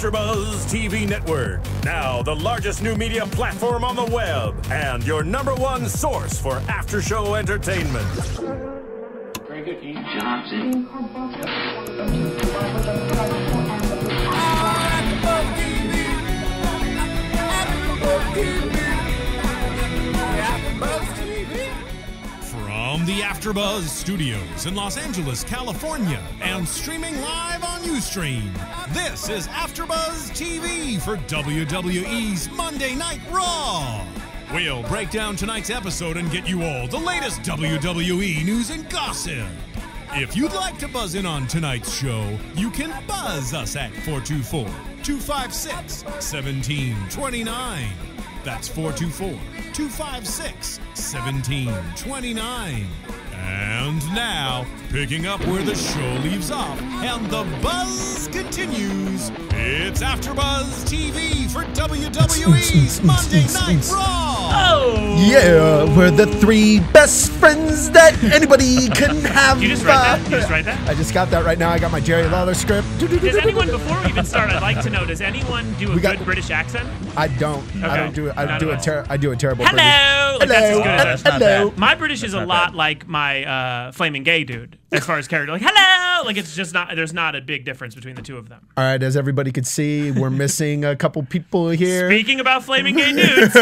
AfterBuzz TV Network. Now the largest new media platform on the web and your #1 source for after-show entertainment. Very good, Dean Johnson. From the AfterBuzz Studios in Los Angeles, California, and streaming live on Ustream, this is AfterBuzz TV for WWE's Monday Night Raw. We'll break down tonight's episode and get you all the latest WWE news and gossip. If you'd like to buzz in on tonight's show, you can buzz us at 424-256-1729. That's 424-256-1729. And now, picking up where the show leaves off and the buzz continues, it's AfterBuzz TV for WWE's Monday Night Raw. Oh! Yeah, we're the three best friends that anybody can have. Did you just write that? Did you just write that? I just got that right now. I got my Jerry Lawler script. Does anyone, before we even start, I'd like to know, does anyone do a good British accent? I don't. Okay. I don't do it. I do a terrible Hello! British. Like, that's as good as Hello. My British is a lot like my flaming gay dude as far as character. Like, hello! Like, it's just not, there's not a big difference between the two of them. All right, as everybody could see, we're missing a couple people here. Speaking about flaming gay dudes,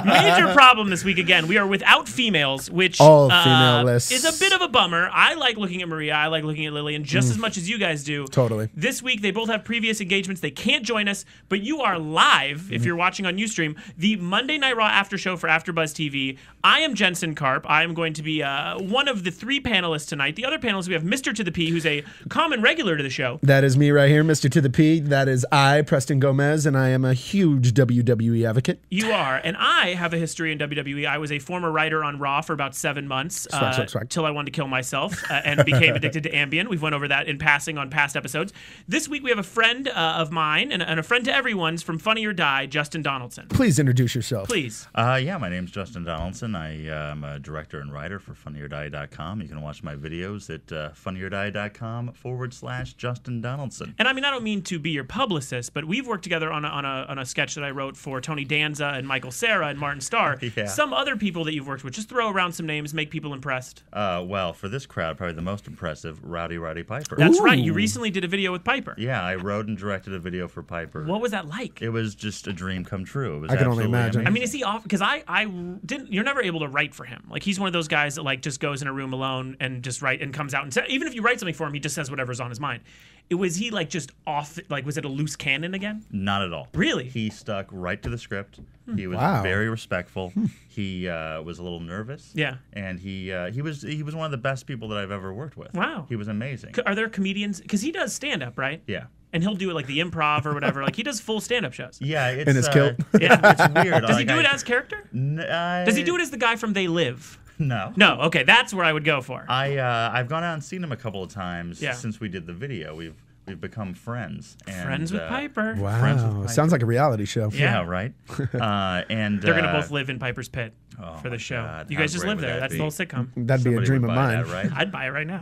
major problem this week again. We are without females, which all female-less is a bit of a bummer. I like looking at Maria. I like looking at Lillian just as much as you guys do. Totally. This week, they both have previous engagements. They can't join us, but you are live, if you're watching on Ustream, the Monday Night Raw after show for AfterBuzz TV. I am Jensen Karp. I am going to be one of the three panelists tonight. The other panelists, we have Mr. to the P, who's a common regular to the show. That is me right here, Mr. to the P. That is I, Preston Gomez, and I am a huge WWE advocate. You are, and I have a history in WWE. I was a former writer on Raw for about 7 months, till I wanted to kill myself and became addicted to Ambien. We've went over that in passing on past episodes. This week we have a friend of mine and a friend to everyone's from Funny or Die, Justin Donaldson. Please introduce yourself. Please. Yeah, my name's Justin Donaldson. I am a director and writer for funnyordie.com. You can watch my videos at funnyordie.com/Justin Donaldson. And I mean, I don't mean to be your publicist, but we've worked together on a sketch that I wrote for Tony Danza and Michael Cera and Martin Starr. Yeah. Some other people that you've worked with. Just throw around some names, make people impressed. Well, for this crowd, probably the most impressive, Rowdy Piper. That's right. You recently did a video with Piper. Yeah, I wrote and directed a video for Piper. What was that like? It was just a dream come true. It was I can only imagine. amazing. I mean, is he off? Because I didn't. You're never able to write for him. Like, he's one of those guys that like just goes in a room alone and just write and comes out and even if you write something for him, he just says whatever's on his mind. Was he like just off? Like, was it a loose cannon again? Not at all. Really? He stuck right to the script. He was very respectful. He was a little nervous. Yeah. And he was one of the best people that I've ever worked with. Wow. He was amazing. Are there comedians? Because he does stand up, right? Yeah. And he'll do it like the Improv or whatever. Like, he does full stand up shows. Yeah, it's in his kilt. It's weird. Does he do it as character? Does he do it as the guy from They Live? No. No. Okay, that's where I would go for. I've gone out and seen him a couple of times Yeah. since we did the video. We've become friends. And, Friends with Piper. Wow. Friends with Piper. Sounds like a reality show. Yeah, right. And They're gonna both live in Piper's Pit for the show. God, you how guys just great live would there. that That's be? the whole sitcom. That'd be a Somebody dream would of buy mine. that, right? I'd buy it right now.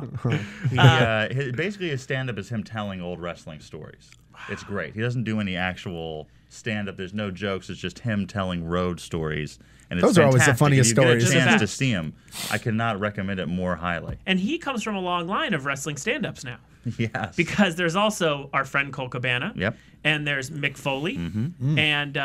Basically, his stand-up is him telling old wrestling stories. It's great. He doesn't do any actual stand-up. There's no jokes. It's just him telling road stories. And it's Those are always the fantastic. funniest If you stories. get a chance Fact. to see him, I cannot recommend it more highly. And he comes from a long line of wrestling stand-ups now. Yes. Because there's also our friend Cole Cabana. Yep. And there's Mick Foley. And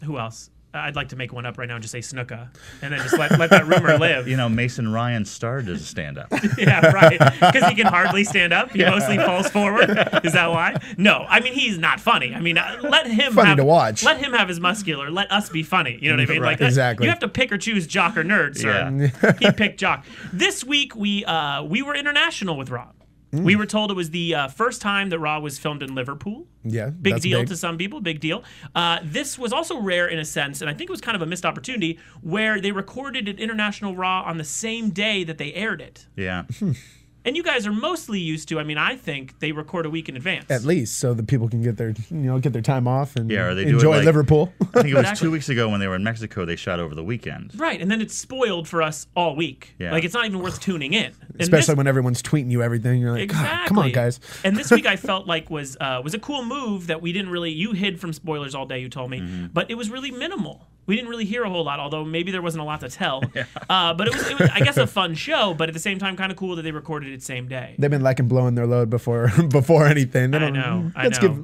who else? I'd like to make one up right now and just say Snuka, and then just let that rumor live. You know, Mason Ryan started as a stand-up. Yeah, right. Because he can hardly stand up. He mostly falls forward. Is that why? No. I mean, he's not funny. I mean, let him Funny to watch. Let him have his muscular. Let us be funny. You know what I mean? Right. Like Exactly. You have to pick or choose jock or nerd, sir. Yeah. He picked jock. This week we were international with Raw. We were told it was the first time that Raw was filmed in Liverpool. Yeah, Big that's deal big. to some people, big deal. This was also rare in a sense, and I think it was kind of a missed opportunity, where they recorded an international Raw on the same day that they aired it. Yeah. And you guys are mostly used to, I mean, I think they record a week in advance. At least, so the people can get their time off and or they enjoy do Liverpool. I think it was 2 weeks ago when they were in Mexico, they shot over the weekend. Right, and then it's spoiled for us all week. Yeah. Like, it's not even worth tuning in. Especially when everyone's tweeting you everything. You're like, exactly. God, come on, guys. And this week I felt like was a cool move that we didn't really, you hid from spoilers all day, you told me, but it was really minimal. We didn't really hear a whole lot, although maybe there wasn't a lot to tell. But it was, I guess, a fun show, but at the same time, kind of cool that they recorded it same day. They've been liking blowing their load before anything. They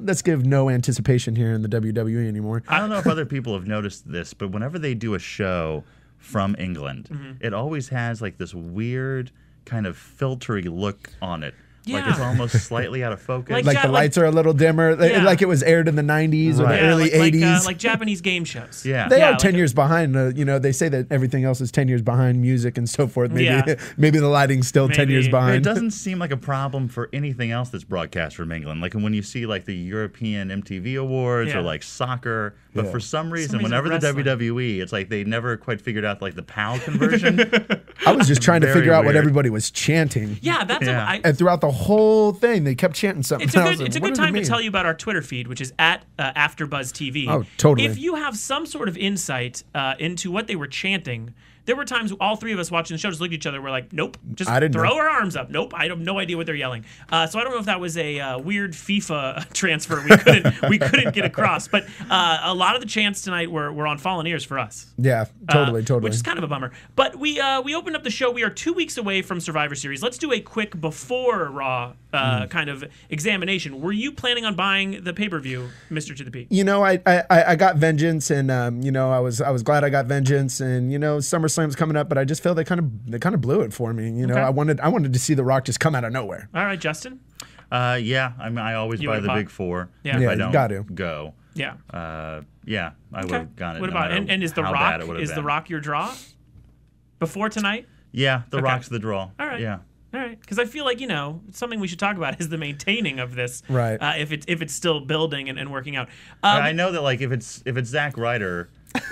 let's give no anticipation here in the WWE anymore. I don't know if other people have noticed this, but whenever they do a show from England, it always has like this weird kind of filtery look on it. Like it's almost slightly out of focus. Like the lights are a little dimmer. Like it was aired in the 90s or the early 80s. Like Japanese game shows. Yeah. They are 10 years behind. They say that everything else is 10 years behind music and so forth. Maybe the lighting's still 10 years behind. It doesn't seem like a problem for anything else that's broadcast from England. Like when you see like the European MTV Awards or like soccer. But for some reason, whenever the WWE, it's like they never quite figured out like the PAL conversion. I was just trying to figure out what everybody was chanting. Yeah, that's and throughout the whole thing, they kept chanting something. It's a good time to tell you about our Twitter feed, which is at AfterBuzz TV. Oh, totally. If you have some sort of insight into what they were chanting, there were times all three of us watching the show just looked at each other. We're like, nope, just throw our arms up. Nope, I have no idea what they're yelling. So I don't know if that was a weird FIFA transfer we couldn't get across. But a lot of the chants tonight were on fallen ears for us. Yeah, totally. Which is kind of a bummer. But we opened up the show. We are 2 weeks away from Survivor Series. Let's do a quick before Raw kind of examination. Were you planning on buying the pay-per-view, Mr. To the P? I got Vengeance, and I was glad I got Vengeance, and SummerSlam's coming up, but I just feel they kind of blew it for me. I wanted to see The Rock just come out of nowhere. All right, Justin. Yeah, I mean, I always buy the big four. Yeah, if I don't got to go. Yeah. I would have gone it. What about and is The Rock your draw before tonight? Yeah, The Rock's the draw. All right. Yeah. All right, because I feel like something we should talk about is the maintaining of this. Right. If it's still building and working out. I know that like if it's Zack Ryder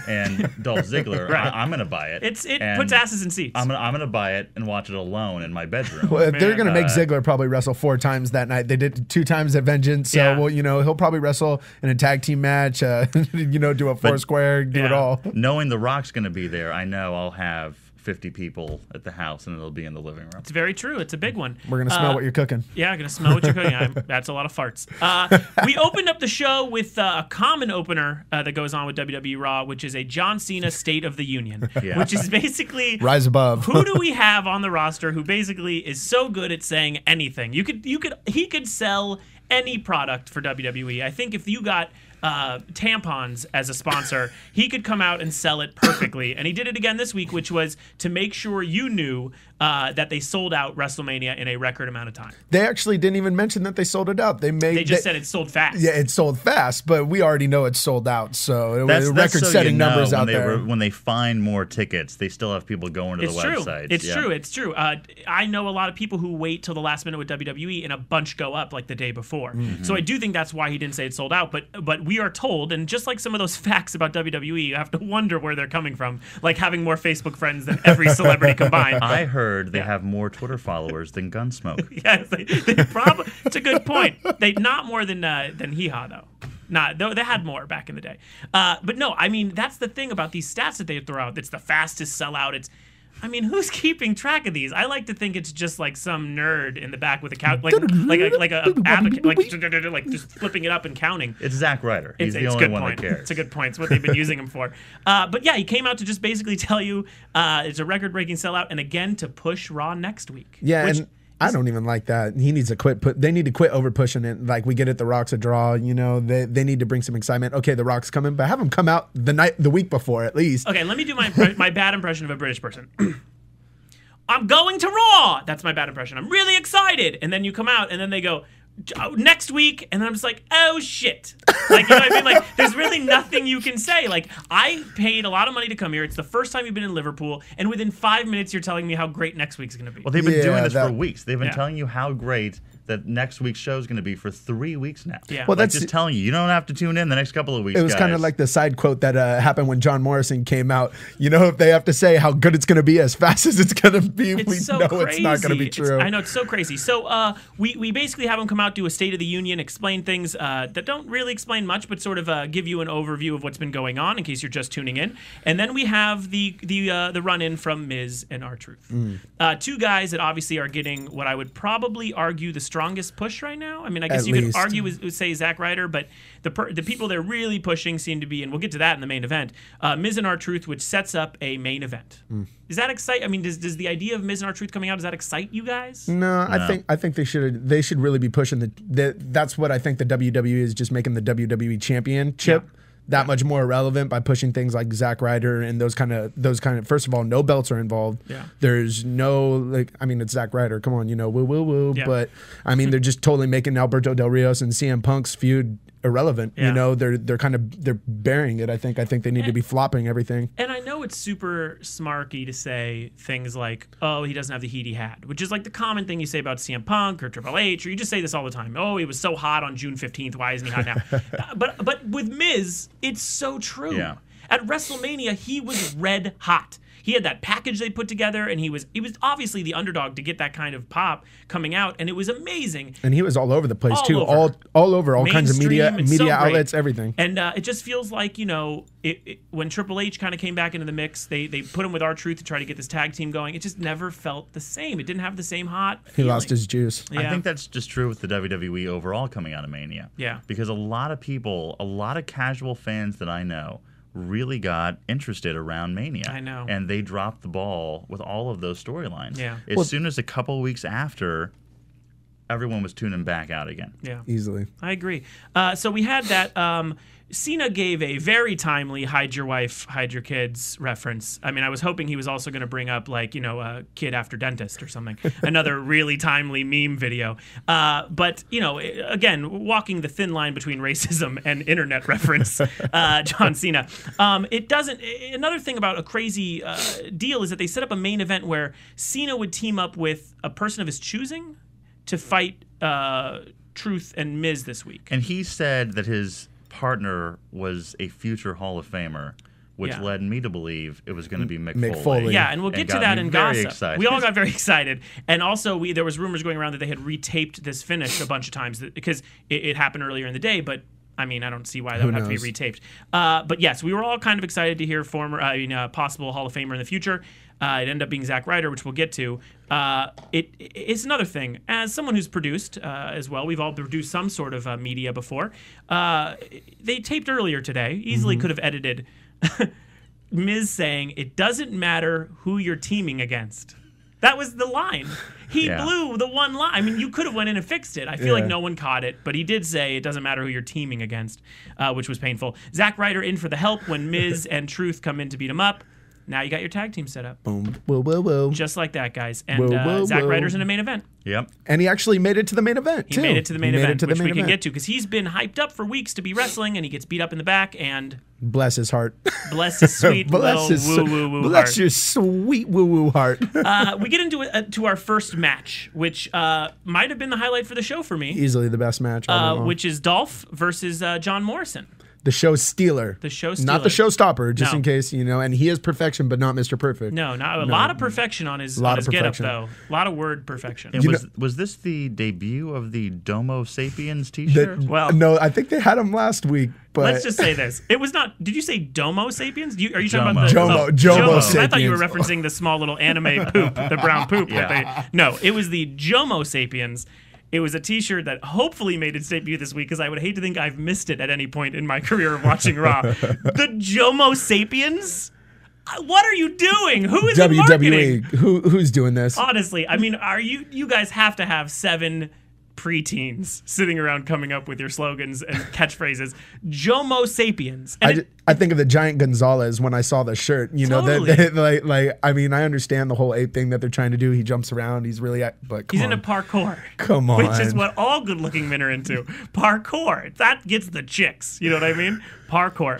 and Dolph Ziggler, I'm gonna buy it. It puts asses in seats. I'm gonna buy it and watch it alone in my bedroom. Well, they're gonna make Ziggler probably wrestle 4 times that night. They did 2 times at Vengeance, so he'll probably wrestle in a tag team match. Do a 4 square, do it all. Knowing The Rock's gonna be there, I know I'll have 50 people at the house and it'll be in the living room. It's very true. It's a big one. We're going to smell what you're cooking. Yeah, going to smell what you're cooking. That's a lot of farts. We opened up the show with a common opener that goes on with WWE Raw, which is a John Cena State of the Union, which is basically rise above. Who do we have on the roster who basically is so good at saying anything? He could sell any product for WWE. I think if you got tampons as a sponsor, he could come out and sell it perfectly. And he did it again this week, which was to make sure you knew that they sold out WrestleMania in a record amount of time. They actually didn't even mention that they sold it out. They just said it sold fast. Yeah, it sold fast, but we already know it's sold out. So it was record-setting numbers out there. When they find more tickets, they still have people going to the website. It's true. I know a lot of people who wait till the last minute with WWE, and a bunch go up like the day before. Mm-hmm. So I do think that's why he didn't say it sold out. But we are told, and just like some of those facts about WWE, you have to wonder where they're coming from, like having more Facebook friends than every celebrity combined. I heard they have more Twitter followers than Gunsmoke. Yes, they probably. It's a good point. They not more than Hee Haw though. They had more back in the day. But no, I mean that's the thing about these stats that they throw out. It's the fastest sellout. Who's keeping track of these? I like to think it's just like some nerd in the back with a couch, like just flipping it up and counting. It's Zack Ryder. He's the only one that cares. It's a good point. It's what they've been using him for. But yeah, he came out to just basically tell you it's a record-breaking sellout, and again to push Raw next week. Yeah, and I don't even like that. He needs to quit. They need to quit over pushing it. Like we get it, The Rock's a draw. They need to bring some excitement. Okay, The Rock's coming, but have him come out the week before at least. Okay, let me do my bad impression of a British person. I'm going to Raw. That's my bad impression. I'm really excited. And then you come out, and then they go, next week, and then I'm just like, oh shit. Like, you know what I mean? Like, there's really nothing you can say. Like, I paid a lot of money to come here. It's the first time you've been in Liverpool, and within 5 minutes, you're telling me how great next week's going to be. Well, they've been doing this for weeks. They've been telling you how great that next week's show is going to be for 3 weeks now. Yeah. Well, that's just telling you don't have to tune in the next couple of weeks. It was kind of like the side quote that happened when John Morrison came out. You know, if they have to say how good it's going to be as fast as it's going to be, we so know crazy. It's not going to be true. I know, it's so crazy. So we basically have him come out, do a State of the Union, explain things that don't really explain much, but sort of give you an overview of what's been going on in case you're just tuning in. And then we have the run-in from Miz and R-Truth. Two guys that obviously are getting what I would probably argue the strongest push right now. I mean, I guess you could argue with say Zack Ryder, but the people they're really pushing seem to be, and we'll get to that in the main event, Miz and R-Truth, which sets up a main event. Does that excite? I mean, does the idea of Miz and R-Truth coming out, does that excite you guys? No, I think they should really be pushing that's what I think the WWE is, just making the WWE Championship that much more relevant by pushing things like Zack Ryder and those kind of. First of all, no belts are involved. Yeah. There's no it's Zack Ryder. Come on, woo. Yeah. But I mean, they're just totally making Alberto Del Rios and CM Punk's feud irrelevant. Yeah. They're burying it. I think they need to be flopping everything. And I know it's super smarky to say things like, oh, he doesn't have the heat he had, which is like the common thing you say about CM Punk or Triple H, or you just say this all the time. Oh, he was so hot on June 15th. Why isn't he hot now? But with Miz, it's so true. Yeah. At WrestleMania, he was red hot. He had that package they put together, and he was obviously the underdog to get that kind of pop coming out, and it was amazing. And he was all over the place all over, all kinds of media outlets, everything. And it just feels like, when Triple H kind of came back into the mix, they put him with R-Truth to try to get this tag team going. It just never felt the same. It didn't have the same hot feeling. He lost his juice. Yeah. I think that's just true with the WWE overall coming out of Mania. Yeah. Because a lot of casual fans that I know really got interested around Mania. I know. And they dropped the ball with all of those storylines. Yeah. As soon as a couple weeks after, everyone was tuning back out again. Yeah. Easily. I agree. So we had that. Cena gave a very timely hide your wife, hide your kids reference. I mean, I was hoping he was also going to bring up, kid after dentist or something. Another really timely meme video. But, again, walking the thin line between racism and internet reference, John Cena. Another thing about a crazy deal is that they set up a main event where Cena would team up with a person of his choosing to fight Truth and Miz this week. And he said that his partner was a future Hall of Famer, which led me to believe it was going to be Mick Foley. Yeah, and we'll get to that in gossip. Excited. We all got very excited. And also, there was rumors going around that they had retaped this finish a bunch of times because it happened earlier in the day, but I mean, I don't see why that would have to be retaped. But yes, we were all kind of excited to hear possible Hall of Famer in the future. It ended up being Zack Ryder, which we'll get to. It's another thing. As someone who's produced as well, we've all produced some sort of media before. They taped earlier today. Easily could have edited Miz saying, "It doesn't matter who you're teaming against." That was the line. He blew the one line. I mean, you could have went in and fixed it. I feel like no one caught it, but he did say it doesn't matter who you're teaming against, which was painful. Zack Ryder in for the help when Miz and Truth come in to beat him up. Now you got your tag team set up. Boom. Whoa. Just like that, guys. And Zack Ryder's in the main event. Yep. And he actually made it to the main event, too. He made it to the main event, which we can get to, because he's been hyped up for weeks to be wrestling, and he gets beat up in the back, and... Bless his heart. Bless his sweet little woo-woo-woo heart. Bless your sweet woo-woo heart. We get into our first match, which might have been the highlight for the show for me. Easily the best match. Which is Dolph versus John Morrison. The show stealer. The show stealer. Not the showstopper, just in case, and he is perfection, but not Mr. Perfect. No, a lot of perfection on his get-up, though. A lot of word perfection. And was this the debut of the Domo Sapiens t-shirt? No, I think they had him last week. But let's just say this. It was not... Did you say Domo Sapiens? Are you talking about the... Jomo Sapiens. I thought you were referencing the small little anime poop, the brown poop. No, it was the Jomo Sapiens. It was a t-shirt that hopefully made its debut this week, because I would hate to think I've missed it at any point in my career of watching Raw. The Jomo Sapiens? What are you doing? Who is in marketing? Who's doing this? Honestly, I mean, you guys have to have 7 preteens sitting around coming up with your slogans and catchphrases. Jomo Sapiens. And I think of the Giant Gonzalez when I saw the shirt. Totally. I mean, I understand the whole ape thing that they're trying to do. He jumps around. He's really, but he's into parkour. Come on. Which is what all good-looking men are into. Parkour. That gets the chicks. You know what I mean? Parkour.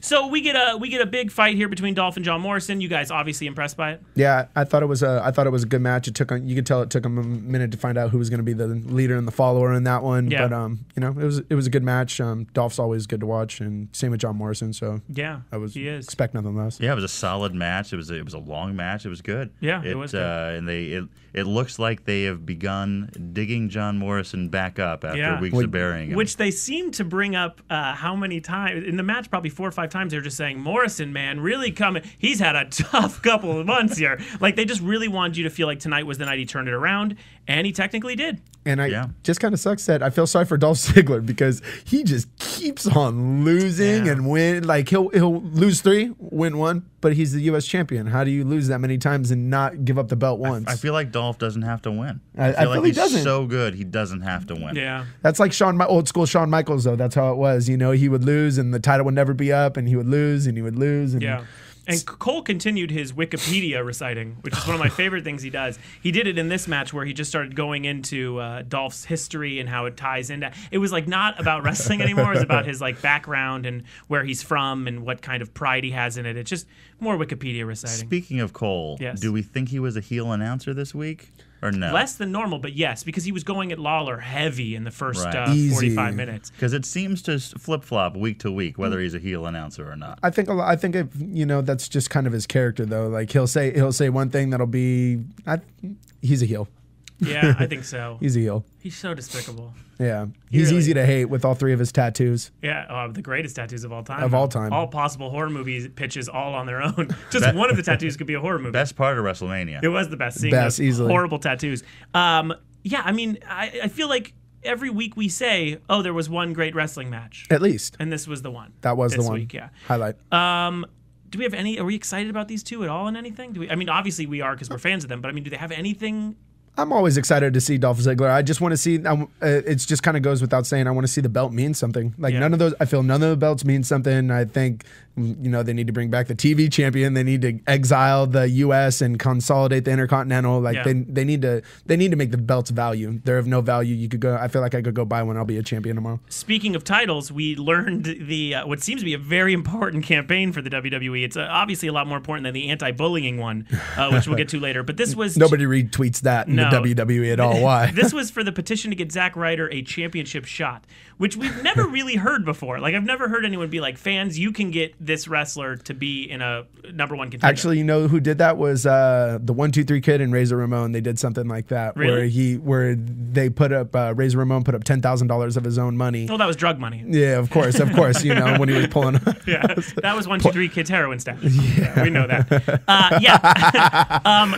So we get a big fight here between Dolph and John Morrison. You guys obviously impressed by it? Yeah, I thought it was a good match. You could tell it took him a minute to find out who was going to be the leader and the follower in that one. Yeah. But it was a good match. Dolph's always good to watch, and same with John Morrison. So yeah, he is. Expect nothing less. Yeah, it was a solid match. It was a long match. It was good. Yeah, it was good. And it looks like they have begun digging John Morrison back up after weeks of burying him. Which they seem to bring up how many times in the match? Probably 4 or 5 times. They're just saying Morrison, man, really coming. He's had a tough couple of months here. Like they just really wanted you to feel like tonight was the night he turned it around, and he technically did. And just kind of sucks that I feel sorry for Dolph Ziggler because he just keeps on losing and win. Like he'll lose 3, win 1, but he's the U.S. champion. How do you lose that many times and not give up the belt once? I feel like Dolph doesn't have to win. I feel like he's doesn't. So good, he doesn't have to win. Yeah, that's like old school Shawn Michaels though. That's how it was. You know, he would lose and the title would never be up, and he would lose and he would lose. And yeah. And Cole continued his Wikipedia reciting, which is one of my favorite things he does. He did it in this match where he just started going into Dolph's history and how it ties into. It was like not about wrestling anymore. It was about his like background and where he's from and what kind of pride he has in it. It's just more Wikipedia reciting. Speaking of Cole, do we think he was a heel announcer this week? Or no? Less than normal, but yes, because he was going at Lawler heavy in the first 45 minutes. Because it seems to flip-flop week to week whether he's a heel announcer or not. I think that's just kind of his character though. Like he'll say one thing that'll be he's a heel. Yeah, I think so. He's a heel. He's so despicable. Yeah. He's easy to hate with all 3 of his tattoos. Yeah, the greatest tattoos of all time. Of all time. All possible horror movie pitches all on their own. Just one of the tattoos could be a horror movie. Best part of WrestleMania. It was the best. Seeing those easily. Horrible tattoos. Yeah, I mean, I feel like every week we say, oh, there was one great wrestling match. At least. And this was the one. That was the one. Week, yeah. Highlight. Do we have any? Are we excited about these two at all in anything? I mean, obviously we are because we're fans of them, but I mean, do they have anything? I'm always excited to see Dolph Ziggler. I just want to see. It just kind of goes without saying. I want to see the belt mean something. Like none of those. I feel none of the belts mean something. I think they need to bring back the TV champion. They need to exile the U.S. and consolidate the Intercontinental. Like they need to make the belts value. They're of no value. You could go. I feel like I could go buy one. I'll be a champion tomorrow. Speaking of titles, we learned the what seems to be a very important campaign for the WWE. It's obviously a lot more important than the anti-bullying one, which we'll get to later. But this was nobody retweets that. The WWE at all. Why? This was for the petition to get Zack Ryder a championship shot, which we've never really heard before. Like I've never heard anyone be like, fans, you can get this wrestler to be in a #1 contender. Actually, you know who did that was the 1-2-3 Kid and Razor Ramon. They did something like that where they put up Razor Ramon put up $10,000 of his own money. Oh, that was drug money. Yeah, of course. You know when he was pulling. Yeah, that was 1-2-3 Kid's heroin stash. Yeah, we know that.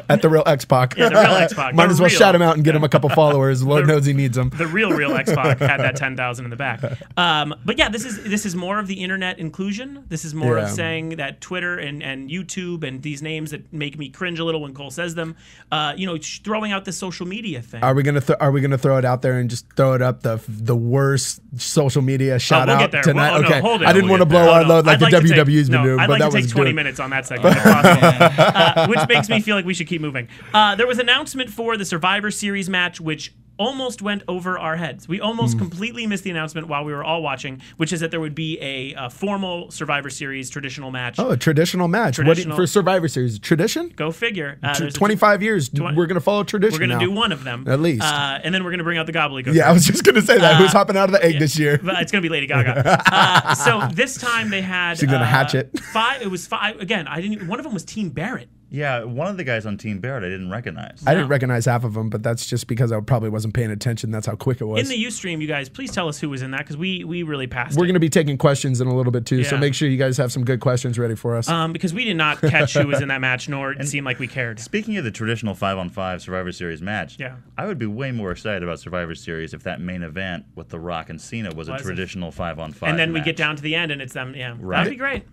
At the real X-Pac. Yeah, the real X-Pac. Might as well shout him out and get him a couple followers. Lord knows he needs them. The real X-Pac had that 10,000 in the back. But yeah, this is more of the internet inclusion. This is more of saying that Twitter and YouTube and these names that make me cringe a little when Cole says them. Throwing out the social media thing. Are we gonna throw it out there and just throw it up the worst social media shout out tonight? Okay, hold it. I didn't want to blow our load like the WWE's been doing, but that was good. I'd like to take 20 minutes on that segment, if possible, which makes me feel like we should keep moving. There was an announcement for the Survivor Series match, which almost went over our heads. We almost completely missed the announcement while we were all watching, which is that there would be a formal Survivor Series traditional match. Oh, a traditional match. What for Survivor Series? Tradition? Go figure. 25 years. We're going to follow tradition. We're going to do one of them. At least. And then we're going to bring out the gobbledygook. Yeah, I was just going to say that. Who's hopping out of the egg this year? But it's going to be Lady Gaga. So this time they had... She's going to hatch it. 5. It was 5. Again, one of them was Team Barrett. Yeah, one of the guys on Team Barrett I didn't recognize. I didn't recognize half of them, but that's just because I probably wasn't paying attention. That's how quick it was. In the Ustream, you guys, please tell us who was in that because we really passed We're going to be taking questions in a little bit too, so make sure you guys have some good questions ready for us. Because we did not catch who was in that match, nor it seemed like we cared. Speaking of the traditional 5-on-5 Survivor Series match, I would be way more excited about Survivor Series if that main event with The Rock and Cena was a traditional 5-on-5 and then match. we get down to the end and it's them. Yeah, right. that'd be great.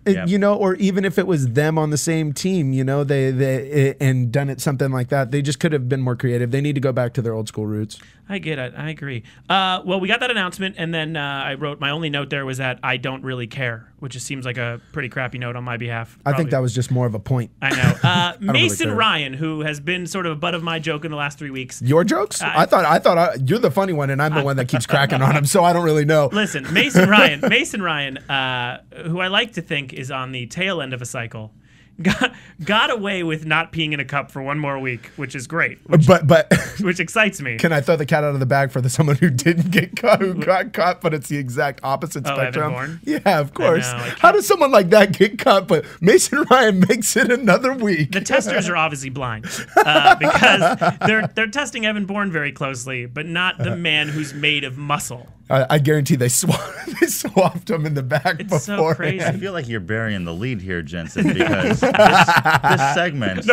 Or even if it was them on the same team, they and done it something like that. They just could have been more creative. They need to go back to their old school roots. I get it. I agree. Well, we got that announcement, and then I wrote my only note there was that I don't really care, which just seems like a pretty crappy note on my behalf. Probably. I think that was just more of a point. I know. Mason really Ryan, who has been sort of a butt of my joke in the last 3 weeks. Your jokes? I thought you're the funny one, and I'm the one that keeps cracking on him, so I don't really know. Listen, Mason Ryan, who I like to think is on the tail end of a cycle, got away with not peeing in a cup for one more week, which is great. Which excites me. Can I throw the cat out of the bag for someone who didn't get caught, who got caught, but it's the exact opposite spectrum? Evan Bourne? Yeah, of course. How does someone like that get caught, but Mason Ryan makes it another week? The testers are obviously blind because they're testing Evan Bourne very closely, but not the man who's made of muscle. I guarantee they swapped him in the back before. It's so crazy. I feel like you're burying the lead here, Jensen, because this segment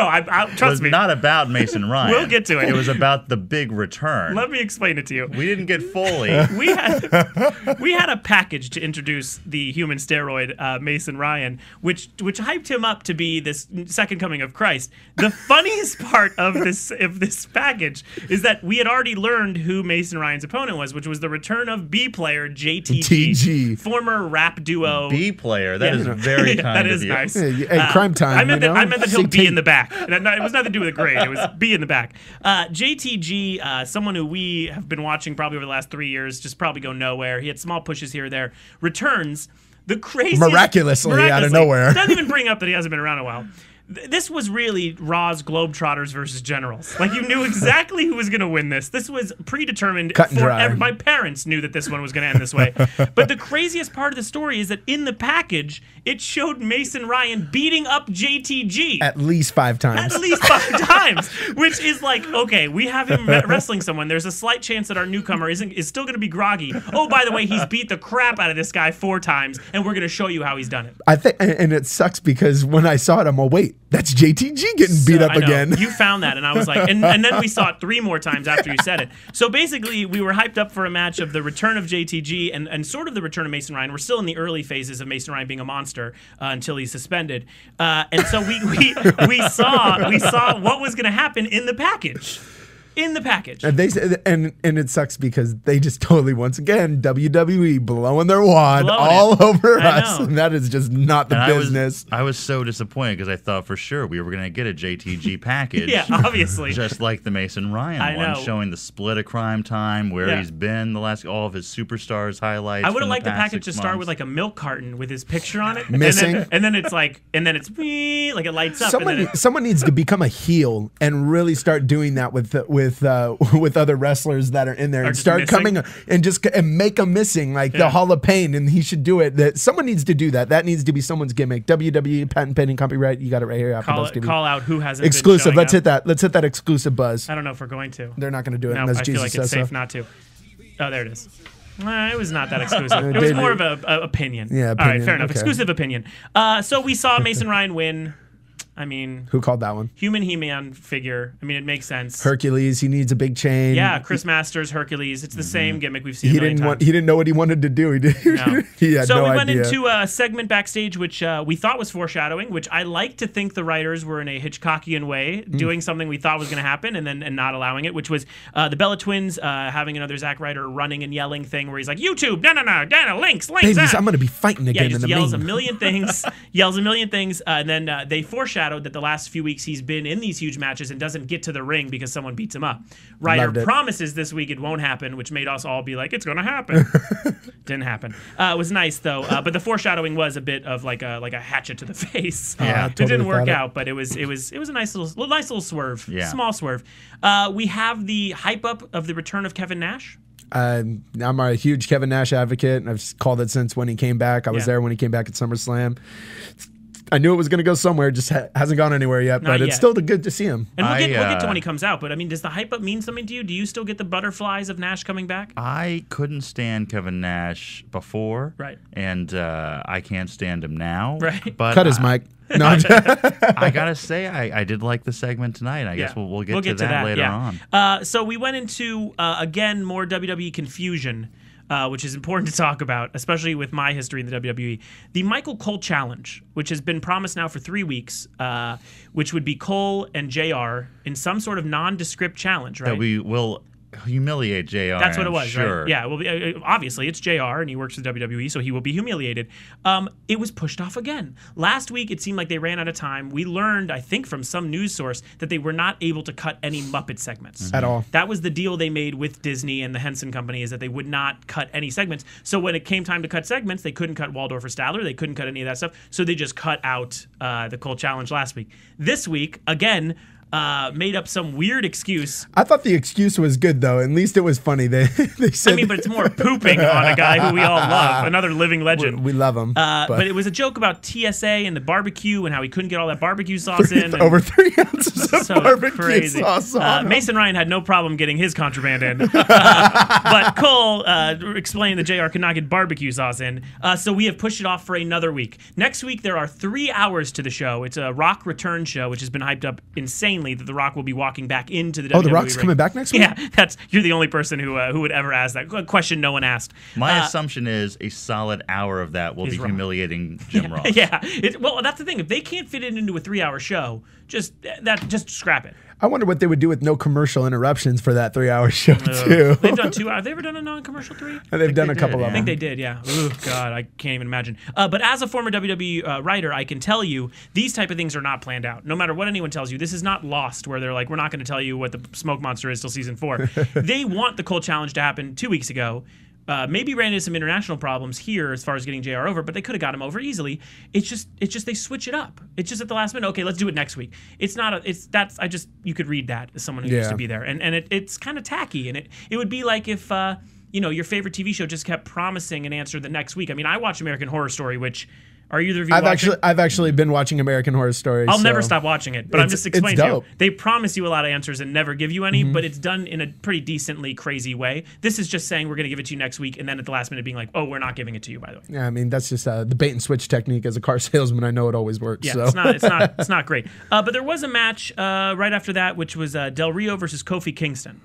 trust me, not about Mason Ryan. We'll get to it. It was about the big return. Let me explain it to you. We didn't get Foley. We had a package to introduce the human steroid Mason Ryan, which hyped him up to be this second coming of Christ. The funniest part of this package is that we had already learned who Mason Ryan's opponent was, which was the return of B player JTG, former rap duo. B player, that is very kind that of is you. Nice. Hey, crime time. I meant that he'll be in the back. It was nothing to do with the grade. It was be in the back. JTG, someone who we have been watching probably over the last 3 years, just probably go nowhere. He had small pushes here or there. Returns the craziest miraculously out of nowhere. Doesn't even bring up that he hasn't been around a while. This was really Raw's Globetrotters versus Generals. Like, you knew exactly who was going to win this. This was predetermined. Cut and dry. My parents knew that this one was going to end this way. But the craziest part of the story is that in the package, it showed Mason Ryan beating up JTG. At least 5 times. At least 5 times. Which is like, okay, we have him wrestling someone. There's a slight chance that our newcomer is still going to be groggy. Oh, by the way, he's beat the crap out of this guy 4 times, and we're going to show you how he's done it. I think, and it sucks because when I saw it, I'm like, wait, that's JTG getting beat up again. You found that, and I was like, and then we saw it 3 more times after you said it. So basically, we were hyped up for a match of the return of JTG and sort of the return of Mason Ryan. We're still in the early phases of Mason Ryan being a monster until he's suspended, and so we saw what was going to happen in the package. In the package. And it sucks because they just totally, once again, WWE blowing their wad all over us. And that is just not the business. I was so disappointed because I thought for sure we were going to get a JTG package. Yeah, obviously. Just like the Mason Ryan one, showing the split of Crime Time, where he's been all of his superstars highlights. I would have liked the package to start with like a milk carton with his picture on it. Missing. And then it's like it lights up. Someone needs to become a heel and really start doing that with other wrestlers that are in there and start coming and make them missing, like the Hall of Pain, and he should do it. That someone needs to do that. That needs to be someone's gimmick. WWE patent pending copyright. You got it right here. Call out who hasn't exclusive. Let's hit that. Let's hit that exclusive buzz. I don't know if we're going to. They're not going to do it. No, unless I Jesus feel like it's safe not to. Oh, there it is. It was not that exclusive. It was more of an opinion. Yeah. All right, fair enough. Okay. Exclusive opinion. So we saw Mason Ryan win. I mean, who called that one? Human He-Man figure. I mean, it makes sense. Hercules, he needs a big chain. Yeah, Chris Masters, Hercules. It's the same gimmick we've seen. He didn't know what he wanted to do. He had no idea. So we went into a segment backstage, which we thought was foreshadowing. Which I like to think the writers were in a Hitchcockian way doing something we thought was going to happen, and not allowing it. Which was the Bella Twins having another Zack Ryder running and yelling thing where he's like, YouTube, no, links. Babies, I'm going to be fighting again. Yeah, he just yells a million things, and then they foreshadowed that the last few weeks he's been in these huge matches and doesn't get to the ring because someone beats him up. Ryder promises this week it won't happen, which made us all be like, it's going to happen. Didn't happen. It was nice though, but the foreshadowing was a bit of like a hatchet to the face. Yeah, it didn't work out, but it was a nice little swerve, small swerve. We have the hype up of the return of Kevin Nash. I'm a huge Kevin Nash advocate, and I've called it since when he came back. I was there when he came back at SummerSlam. I knew it was going to go somewhere, just hasn't gone anywhere yet, but it's still good to see him. And we'll get to when he comes out, but I mean, does the hype up mean something to you? Do you still get the butterflies of Nash coming back? I couldn't stand Kevin Nash before, right? And I can't stand him now, right? But cut his mic. No, I gotta say, I did like the segment tonight. I guess we'll get to that later on. So we went into again more WWE confusion. which is important to talk about, especially with my history in the WWE. The Michael Cole Challenge, which has been promised now for 3 weeks, which would be Cole and JR in some sort of nondescript challenge, right? That we will humiliate JR. That's what it was, sure. right? Yeah, well, obviously it's JR and he works for WWE, so he will be humiliated. It was pushed off again. Last week, it seemed like they ran out of time. We learned, I think, from some news source that they were not able to cut any Muppet segments. At all. That was the deal they made with Disney and the Henson Company, is that they would not cut any segments. So when it came time to cut segments, they couldn't cut Waldorf or Statler. They couldn't cut any of that stuff. So they just cut out the Cole Challenge last week. This week, again, made up some weird excuse. I thought the excuse was good, though. At least it was funny. They said, I mean, but it's more pooping on a guy who we all love, another living legend. We love him. But it was a joke about TSA and the barbecue and how he couldn't get all that barbecue sauce in. Over 3 ounces of barbecue sauce on Mason Ryan had no problem getting his contraband in. But Cole explained that JR could not get barbecue sauce in. So we have pushed it off for another week. Next week, there are 3 hours to the show. It's a Rock return show, which has been hyped up insanely that The Rock will be walking back into the WWE. Oh, The Rock's coming back next week? Yeah, you're the only person who would ever ask that question. No one asked. My assumption is a solid hour of that will be humiliating Jim Ross. Yeah. Well, that's the thing. If they can't fit it into a 3-hour show, just scrap it. I wonder what they would do with no commercial interruptions for that 3-hour show, too. They've done 2 hours. Have they ever done a non-commercial 3? They've done a couple of them. I think they did, yeah. Oh, God, I can't even imagine. But as a former WWE writer, I can tell you these type of things are not planned out. No matter what anyone tells you, this is not Lost, where they're like, we're not going to tell you what the smoke monster is till season 4. They want the Cole Challenge to happen 2 weeks ago. Maybe ran into some international problems here as far as getting JR over, but they could have got him over easily. It's just they switch it up. It's just at the last minute. Okay, let's do it next week. It's not you could read that as someone who used to be there, and it's kind of tacky. And it would be like if your favorite TV show just kept promising an answer the next week. I mean, I watch American Horror Story, which. Are either of you watching? I've actually been watching American Horror Story. I'll never stop watching it, but I'm just explaining to you. They promise you a lot of answers and never give you any, but it's done in a pretty decently crazy way. This is just saying we're going to give it to you next week, and then at the last minute being like, oh, we're not giving it to you, by the way. Yeah, I mean, that's just the bait and switch technique as a car salesman. I know it always works. Yeah, so. it's not great. But there was a match right after that, which was Del Rio versus Kofi Kingston.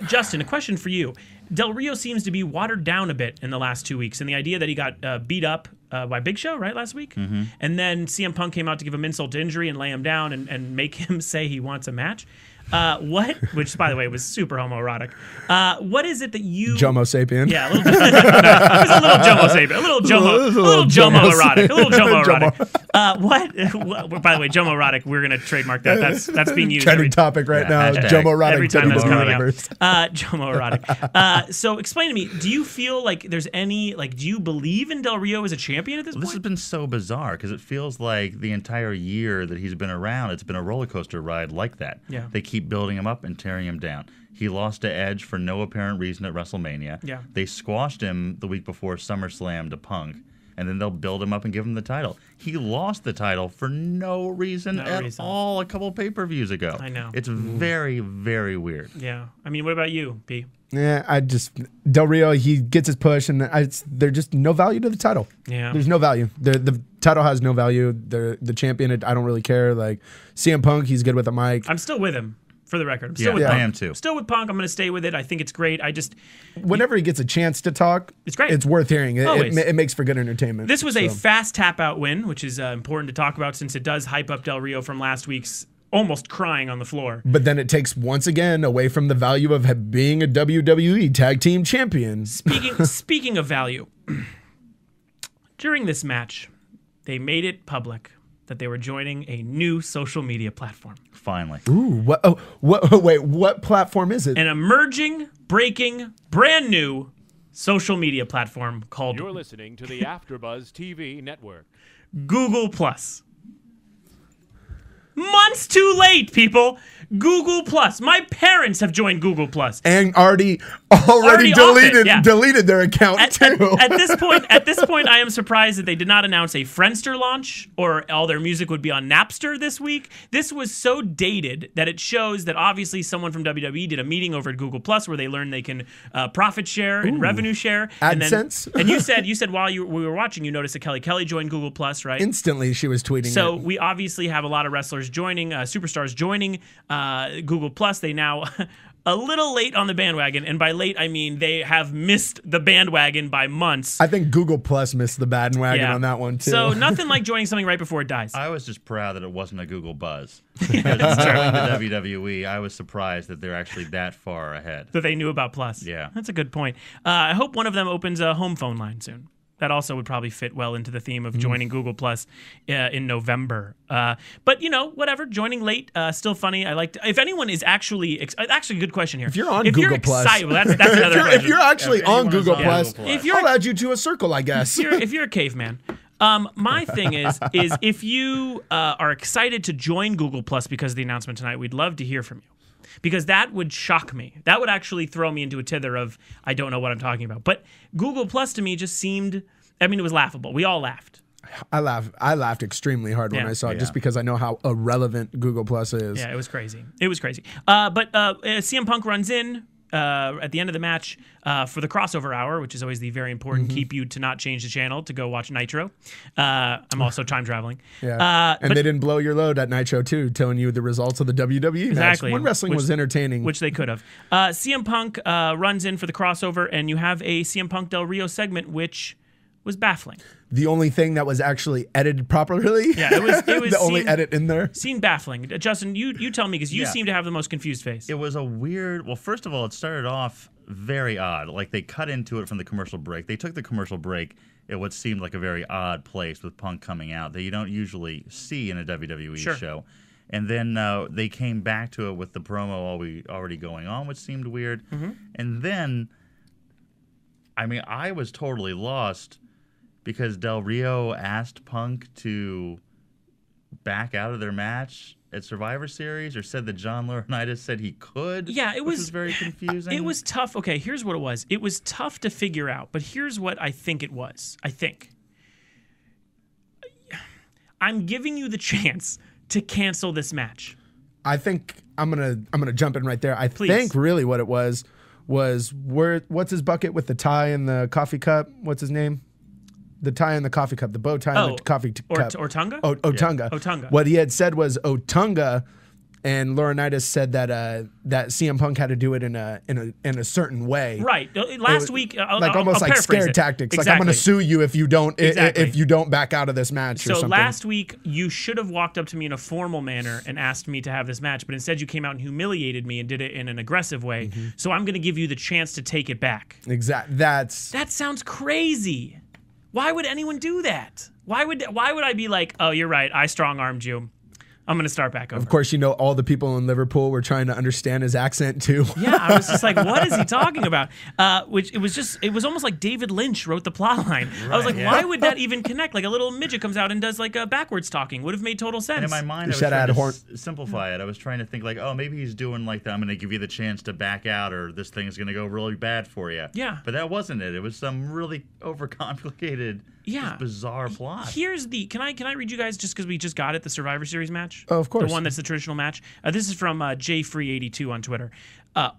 Justin, a question for you. Del Rio seems to be watered down a bit in the last 2 weeks, and the idea that he got beat up by Big Show, right, last week? Mm-hmm. And then CM Punk came out to give him insult to injury and lay him down and make him say he wants a match. Which, by the way, was super homoerotic. What is it that you... Jomo sapien. Yeah, a little, no, it was a little Jomo sapien. A little Jomo erotic. A little Jomo erotic. What? By the way, Jomo erotic, we're going to trademark that. That's being used. Trending topic right now. Jomo erotic. Every time that's coming out. Jomo erotic. So explain to me, do you feel like there's any... do you believe in Del Rio as a champion at this point? This has been so bizarre because it feels like the entire year that he's been around, it's been a roller coaster ride like that. Yeah. They keep building him up and tearing him down. He lost to Edge for no apparent reason at WrestleMania. Yeah. They squashed him the week before SummerSlam to Punk, and then they'll build him up and give him the title. He lost the title for no reason at all a couple pay-per-views ago. I know. It's very, very weird. Yeah. I mean, what about you, P? Yeah, Del Rio, he gets his push, and there's just no value to the title. Yeah. There's no value. The title has no value. The champion, I don't really care. Like, CM Punk, he's good with a mic. I'm still with him, for the record. I'm still with I Punk. am too. Still with Punk. I'm going to stay with it. I think it's great. Whenever he gets a chance to talk, it's great. It's worth hearing. It makes for good entertainment. This was a fast tap-out win, which is important to talk about since it does hype up Del Rio from last week's almost crying on the floor. But then it takes, once again, away from the value of being a WWE Tag Team Champion. Speaking of value, during this match, they made it public that they were joining a new social media platform. Finally. Ooh, what platform is it? An emerging, breaking, brand new social media platform called... You're listening to the AfterBuzz TV network. Google Plus. Months too late, people. Google Plus. My parents have joined Google Plus. And already deleted their account too. At this point, I am surprised that they did not announce a Friendster launch or all their music would be on Napster this week. This was so dated that it shows that obviously someone from WWE did a meeting over at Google Plus where they learned they can profit share and revenue share. AdSense. And you said while we were watching, you noticed that Kelly joined Google Plus, right? Instantly, she was tweeting. So we obviously have a lot of wrestlers joining, superstars joining Google Plus. They now a little late on the bandwagon, and by late I mean they have missed the bandwagon by months. I think Google Plus missed the bandwagon on that one too. So nothing like joining something right before it dies. I was just proud that it wasn't a Google Buzz. Because joining the WWE, I was surprised that they're actually that far ahead. That they knew about Plus. Yeah. That's a good point. I hope one of them opens a home phone line soon. That also would probably fit well into the theme of joining Google Plus in November. But, whatever. Joining late, still funny. I like if anyone is actually a good question here. If you're on Google Plus. Well, that's another question. If you're actually on Google Plus, I'll add you to a circle, I guess. If you're a caveman. My thing is if you are excited to join Google Plus because of the announcement tonight, we'd love to hear from you. Because that would shock me. That would actually throw me into a tither of, I don't know what I'm talking about. But Google Plus to me just seemed, it was laughable. We all laughed. I laughed extremely hard when I saw it, just because I know how irrelevant Google Plus is. Yeah, it was crazy. But CM Punk runs in at the end of the match for the crossover hour, which is always the very important keep you to not change the channel to go watch Nitro. I'm also time traveling. Yeah, and they didn't blow your load at Nitro too, telling you the results of the WWE match. When wrestling was entertaining. Which they could have. CM Punk runs in for the crossover, and you have a CM Punk Del Rio segment, which was baffling. The only thing that was actually edited properly. Yeah, it was the only edit in there. Seemed baffling. Justin, you tell me, because you seem to have the most confused face. It was a weird. Well, first of all, it started off very odd. Like they cut into it from the commercial break. They took the commercial break at what seemed like a very odd place with Punk coming out that you don't usually see in a WWE show. And then they came back to it with the promo already going on, which seemed weird. And then, I was totally lost. Because Del Rio asked Punk to back out of their match at Survivor Series, or said that John Laurinaitis said he could. Yeah, which was very confusing. It was tough. Okay, here's what it was. It was tough to figure out, but here's what I think it was. I'm giving you the chance to cancel this match. I think I'm gonna jump in right there. I think really what it was what's his bucket with the tie and the coffee cup? What's his name? The tie and the coffee cup, the bow tie and the coffee cup. Otunga? Otunga. Otunga. What he had said was Otunga, and Laurinaitis said that that CM Punk had to do it in a certain way. Right. Last week, almost like scare tactics. Exactly. Like, I'm going to sue you if you don't back out of this match. So or something. Last week you should have walked up to me in a formal manner and asked me to have this match, but instead you came out and humiliated me and did it in an aggressive way. So I'm going to give you the chance to take it back. Exactly. That sounds crazy. Why would anyone do that? Why would I be like, oh, you're right, I strong-armed you. I'm going to start back over. Of course, all the people in Liverpool were trying to understand his accent too. Yeah, I was just like, what is he talking about? It was almost like David Lynch wrote the plot line. Right, I was like, why would that even connect? Like a little midget comes out and does like a backwards talking. Would have made total sense. And in my mind, I was trying to simplify it. I was trying to think like, oh, maybe he's doing like the, I'm going to give you the chance to back out, or this thing's going to go really bad for you. Yeah. But that wasn't it. It was some really overcomplicated, just bizarre plot. Here's can I read you guys, just because we just got it, the Survivor Series match? Oh, of course. The one that's the traditional match. This is from JFree82 on Twitter.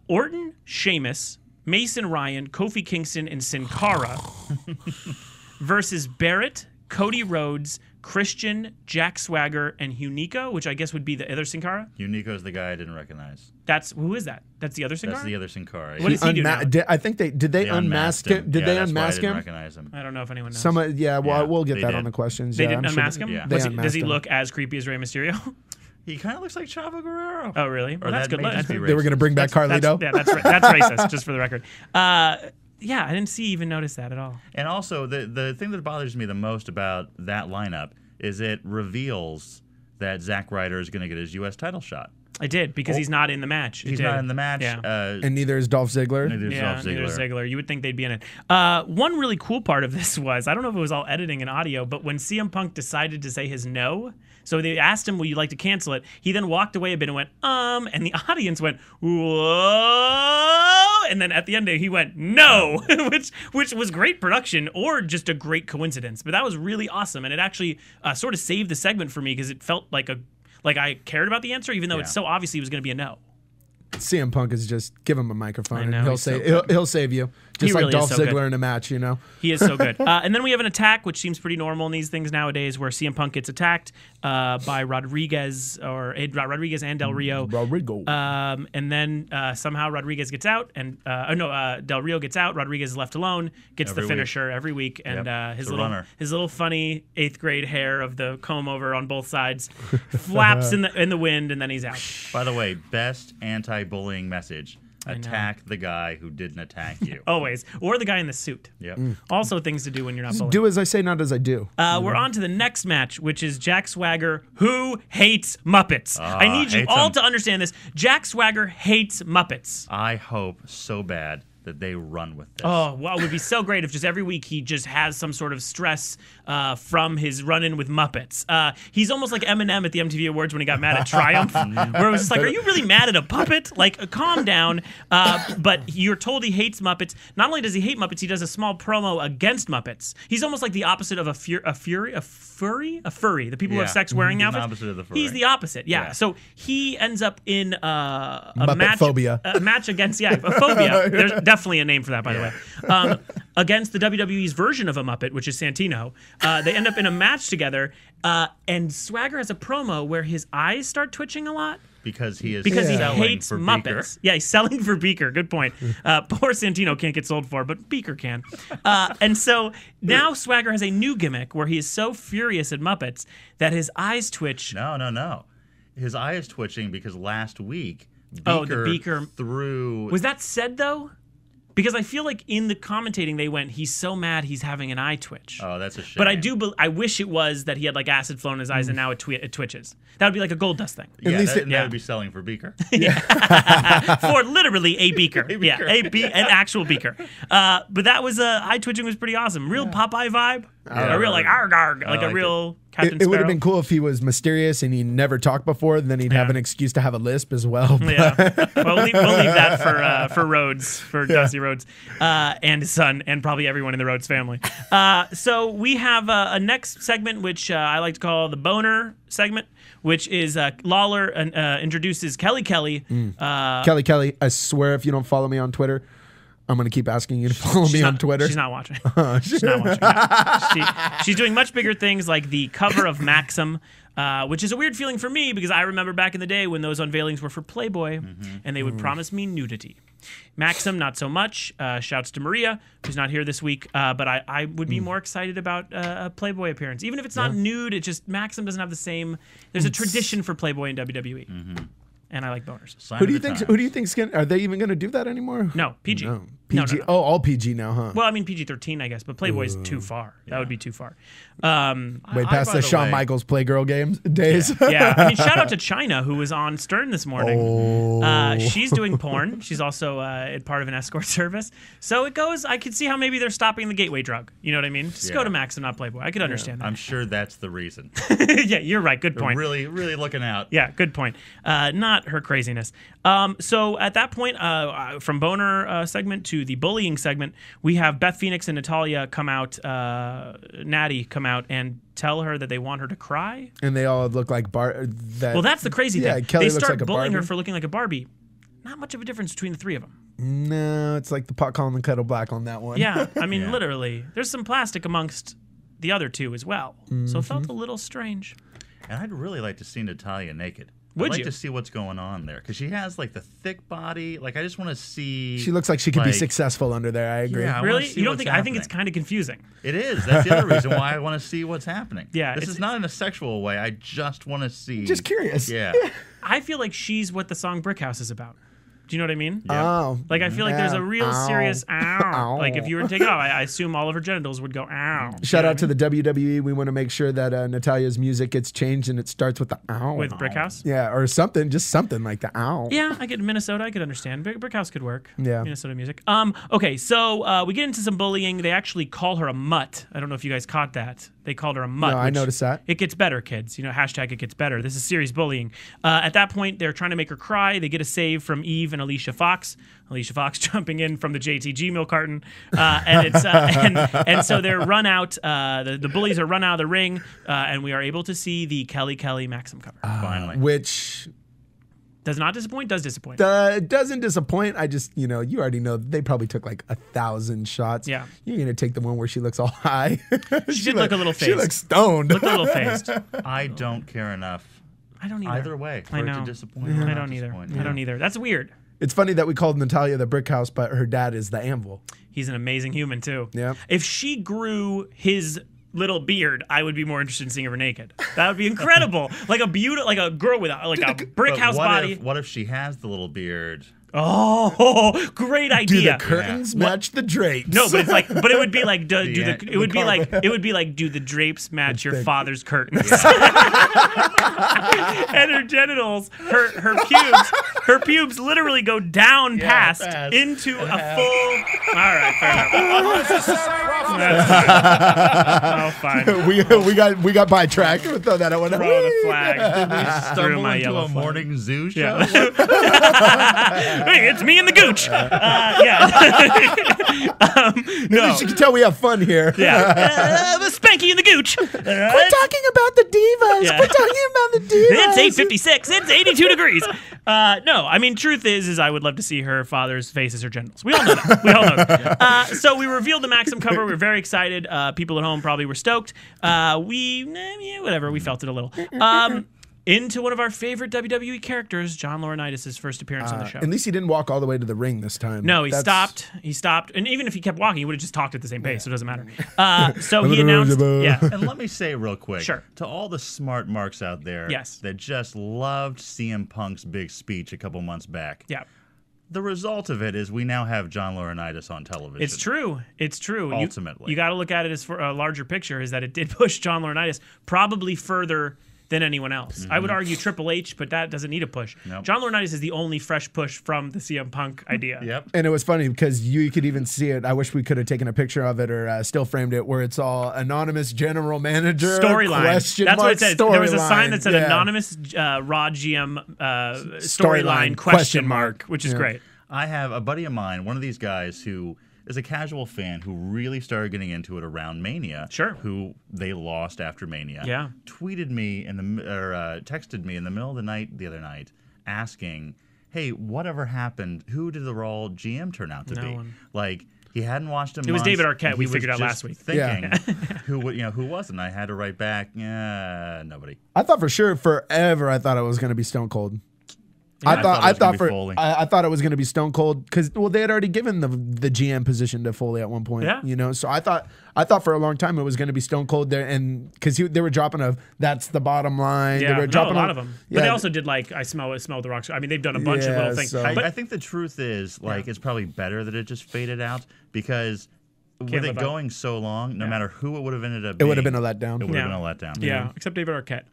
Orton, Sheamus, Mason Ryan, Kofi Kingston, and Sin Cara versus Barrett, Cody Rhodes, Christian, Jack Swagger, and Hunico, which I guess would be the other Sin Cara. Hunico's the guy I didn't recognize. Who is that? That's the other Sin Cara? That's the other Sin Cara. What does he do now? I think did they unmask him? Did they unmask him? I didn't recognize him. I don't know if anyone knows. We'll get that on the questions. They didn't unmask him? Yeah. Does he look as creepy as Rey Mysterio? He kind of looks like Chavo Guerrero. Oh, really? Well, that's good. They were going to bring back Carlito? That's racist, just for the record. Yeah, I didn't even notice that at all. And also, the thing that bothers me the most about that lineup is it reveals that Zack Ryder is going to get his U.S. title shot. I did, because he's not in the match. He's not in the match. Yeah. And neither is Dolph Ziggler. Neither is Ziggler. You would think they'd be in it. One really cool part of this was, I don't know if it was all editing and audio, but when CM Punk decided to say his no, so they asked him, will you like to cancel it? He then walked away a bit and went, and the audience went, whoa, and then at the end he went, no, which was great production or just a great coincidence. But that was really awesome, and it actually sort of saved the segment for me, because it felt like I cared about the answer, even though it's so obviously it was going to be a no. CM Punk is just give him a microphone and he'll save you. Just like really Dolph is so Ziggler good. in a match, you know? He is so good. And then we have an attack, which seems pretty normal in these things nowadays, where CM Punk gets attacked by Rodriguez and Del Rio. Rodrigo. And then somehow Rodriguez gets out, and Del Rio gets out. Rodriguez is left alone, gets the finisher every week, and his little funny 8th grade hair of the comb over on both sides flaps in the wind, and then he's out. By the way, best anti-bullying message. Attack the guy who didn't attack you. Always. Or the guy in the suit. Yep. Also things to do when you're not bullying. Do as I say, not as I do. We're on to the next match, which is Jack Swagger, who hates Muppets. I need you all to understand this. Jack Swagger hates Muppets. I hope so bad that they run with this. Oh, well, it would be so great if just every week he just has some sort of stress from his run-in with Muppets. He's almost like Eminem at the MTV Awards when he got mad at Triumph, where it was just like, are you really mad at a puppet? Like, calm down. But you're told he hates Muppets. Not only does he hate Muppets, he does a small promo against Muppets. He's almost like the opposite of a furry. The people who have sex wearing outfits. Opposite of the furry. He's the opposite. Yeah. So he ends up in a match against a phobia. There's definitely a name for that, by the way. Against the WWE's version of a Muppet, which is Santino. They end up in a match together, and Swagger has a promo where his eyes start twitching a lot. Because he he hates Muppets. Beaker. Yeah, he's selling for Beaker. Good point. Poor Santino can't get sold for, but Beaker can. And so now Swagger has a new gimmick where he is so furious at Muppets that his eyes twitch. No. His eye is twitching because last week Beaker threw. Was that said though? Because I feel like in the commentating they went, he's so mad he's having an eye twitch. Oh, that's a shame. But I wish it was that he had like acid flow in his eyes and now it twitches. That would be like a Gold Dust thing. Yeah, that would be selling for Beaker. For literally a Beaker. An actual Beaker. But that was eye twitching was pretty awesome. Real Popeye vibe. A real like arg arg, like a real Captain Sparrow. It would have been cool if he was mysterious and he never talked before. Then he'd have an excuse to have a lisp as well. Yeah, we'll leave that for Rhodes, for Dusty Rhodes, and his son, and probably everyone in the Rhodes family. So we have a next segment, which I like to call the boner segment, which is Lawler introduces Kelly Kelly. Kelly, I swear if you don't follow me on Twitter, I'm going to keep asking you to follow me on Twitter. She's not watching. She's not watching. She's doing much bigger things like the cover of Maxim, which is a weird feeling for me because I remember back in the day when those unveilings were for Playboy and they would promise me nudity. Maxim, not so much. Shouts to Maria, who's not here this week. But I would be more excited about a Playboy appearance. Even if it's not nude, it just, Maxim doesn't have the same, there's a tradition for Playboy in WWE. And I like boners. Who do you think's going? Are they even going to do that anymore? No, PG. No. PG. No. Oh, all PG now, huh? Well, I mean PG-13, I guess, but Playboy's too far. Yeah. That would be too far. Way past the Shawn Michaels Playgirl days. Yeah. I mean, shout out to Chyna, who was on Stern this morning. She's doing porn. She's also part of an escort service. So it goes. I could see how maybe they're stopping the gateway drug. You know what I mean? Just go to Max and not Playboy. I could understand that. I'm sure that's the reason. Yeah, you're right. Good point. Really, really looking out. Yeah, good point. Not her craziness. So at that point, from boner segment to the bullying segment, we have Beth Phoenix and Natalya come out, Natty come out and tell her that they want her to cry. And they all look like well, that's the crazy thing. Kelly they start like bullying her for looking like a Barbie. Not much of a difference between the three of them. No, it's like the pot calling the kettle black on that one. Yeah, I mean, literally. There's some plastic amongst the other two as well. So it felt a little strange. And I'd really like to see Natalya naked. Would I'd like you? to see what's going on there because she has like the thick body. Like I just want to see. She looks like she could be successful under there. I agree. Yeah, really? You don't think? I think it's kind of confusing. It is. That's the other reason why I want to see what's happening. Yeah, this is not in a sexual way. I just want to see. Just curious. Yeah. I feel like she's what the song Brick House is about. Do you know what I mean? Yeah. Oh. Like, I feel like there's a real serious ow. Like, if you were to take it off, I assume all of her genitals would go ow. Shout out to the WWE. We want to make sure that Natalya's music gets changed and it starts with the ow. With Brick House? Yeah, or something. Just something like the ow. Yeah, I get Minnesota. I could understand. Brick House could work. Yeah. Minnesota music. Okay, so we get into some bullying. They actually call her a mutt. I don't know if you guys caught that. They called her a mutt. No, I noticed that. It gets better, kids. You know, hashtag it gets better. This is serious bullying. At that point, they're trying to make her cry. They get a save from Eve and Alicia Fox. Alicia Fox jumping in from the JTG milk carton. And so they're run out. The bullies are run out of the ring. And we are able to see the Kelly Maxim cover. Finally. Which Does not disappoint, does disappoint. Doesn't disappoint. I just, you already know they probably took like 1,000 shots. Yeah. You're going to take the one where she looks all high. She did look a little phased. She looks stoned. Looked a little phased. I don't care enough. I don't either. Either way, for I it know. to disappoint. I don't either. I don't either. That's weird. It's funny that we called Natalia the brick house, but her dad is the anvil. He's an amazing human, too. Yeah. If she grew his little beard, I would be more interested in seeing her naked. That would be incredible. Like a girl with a brick house body. What if she has the little beard? Oh, great idea. Do the curtains match the drapes? No, but it's like, but it would be like, do the drapes match your father's curtains? And her genitals, her pubes literally go down past into a full. All right, fair enough. Oh, fine. We got bytracked. We'll throw that out. Throw the flag. Did we stumble into a morning zoo show? Hey, it's me and the gooch. No. As you can tell, we have fun here. Yeah. The Spanky and the gooch. Quit talking about the divas. Yeah. Quit talking about the divas. It's 8:56. It's 82 degrees. No, I mean, truth is I would love to see her father's face as her genitals. We all know that. So we revealed the Maxim cover. We were very excited. People at home probably were stoked. Whatever. We felt it a little. Into one of our favorite WWE characters, John Laurinaitis' first appearance on the show. At least he didn't walk all the way to the ring this time. No, he stopped. He stopped. And even if he kept walking, he would have just talked at the same pace, so it doesn't matter. So he announced... And let me say real quick, Sure. to all the smart marks out there that just loved CM Punk's big speech a couple months back. Yeah. The result of it is we now have John Laurinaitis on television. It's true. It's true. Ultimately. You got to look at it as for a larger picture, is that it did push John Laurinaitis probably further than anyone else. I would argue Triple H, but that doesn't need a push. Nope. John Laurinaitis is the only fresh push from the CM Punk idea. Yep. And it was funny because you could even see it. I wish we could have taken a picture of it or still framed it where it's all anonymous general manager storyline. That's what it said. There was a sign that said anonymous Raw GM storyline question mark, which is great. I have a buddy of mine, one of these guys who is a casual fan who really started getting into it around Mania. Sure. Who they lost after Mania. Yeah. Tweeted me texted me in the middle of the night the other night asking, "Hey, whatever happened? Who did the Raw GM turn out to be?" one. Like he hadn't watched him. It was David Arquette. We figured out last week. Thinking who was, and I had to write back. Nobody. I thought for sure forever. I thought it was going to be Stone Cold. Yeah, I thought it was going to be Stone Cold because they had already given the GM position to Foley at one point. Yeah. So I thought for a long time it was going to be Stone Cold there, and because they were dropping that's the bottom line. Yeah, they were dropping a lot of them. But they also did I smell the rocks. I mean, they've done a bunch of little things. So. I think the truth is it's probably better that it just faded out because. With it going so long, no matter who it would have ended up being, it would have been a letdown. It would have been a letdown. Yeah, except David Arquette.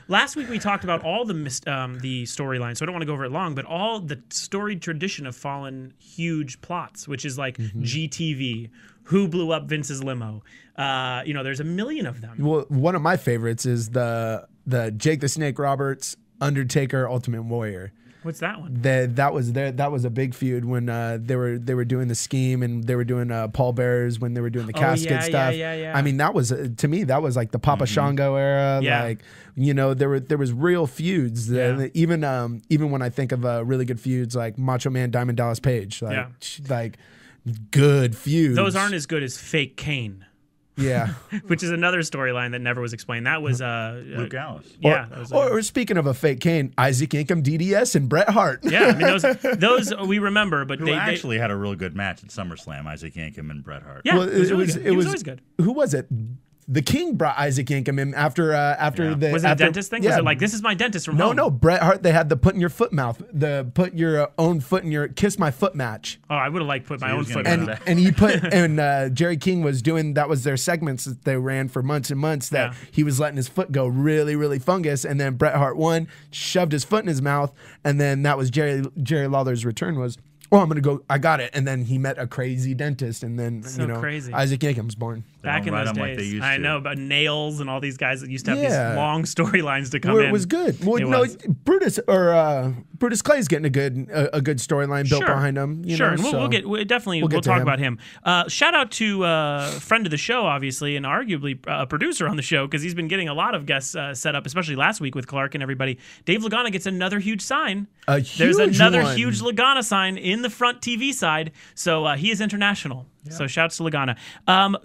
Last week we talked about all the storyline, so I don't want to go over it long, but all the storied tradition of fallen huge plots, which is like GTV, who blew up Vince's limo. There's a million of them. Well, one of my favorites is the Jake the Snake Roberts, Undertaker, Ultimate Warrior. What's that one? That was a big feud when they were doing the scheme and they were doing Paul Bearers when they were doing the casket stuff. Yeah. I mean, that was to me that was like the Papa Shango era. Yeah. Like there was real feuds. Even when I think of really good feuds like Macho Man Diamond Dallas Page, like good feuds. Those aren't as good as Fake Kane. Yeah. Which is another storyline that never was explained. That was Luke Gallows. Yeah. Or speaking of a fake Kane, Isaac Yankem, DDS, and Bret Hart. Yeah, I mean those we remember, but they actually had a real good match at SummerSlam, Isaac Yankem and Bret Hart. Yeah, it was always good. Who was it? The King brought Isaac Yankem in after the. Was it a dentist thing? Yeah. Was it like, this is my dentist from home? No, Bret Hart. They had the put in your foot mouth, the put your own foot in your kiss my foot match. Oh, I would have liked put my own foot. And he put and Jerry King was doing that was their segments that they ran for months and months that he was letting his foot go really really fungus, and then Bret Hart won, shoved his foot in his mouth, and then that was Jerry Lawler's return was oh, I'm gonna go. I got it. And then he met a crazy dentist, and then crazy. Isaac Yangum's born. Back in those days, like they used I to. know about Nails and all these guys that used to have these long storylines to come Where in. it was good. Well, Brutus Clay's getting a good storyline built behind him. And we'll talk about him. Shout out to friend of the show, obviously, and arguably a producer on the show because he's been getting a lot of guests set up, especially last week with Clark and everybody. Dave Lagana gets another huge sign. There's another huge Lagana sign in the front TV side, so he is international. Yeah. So shouts to Lagana.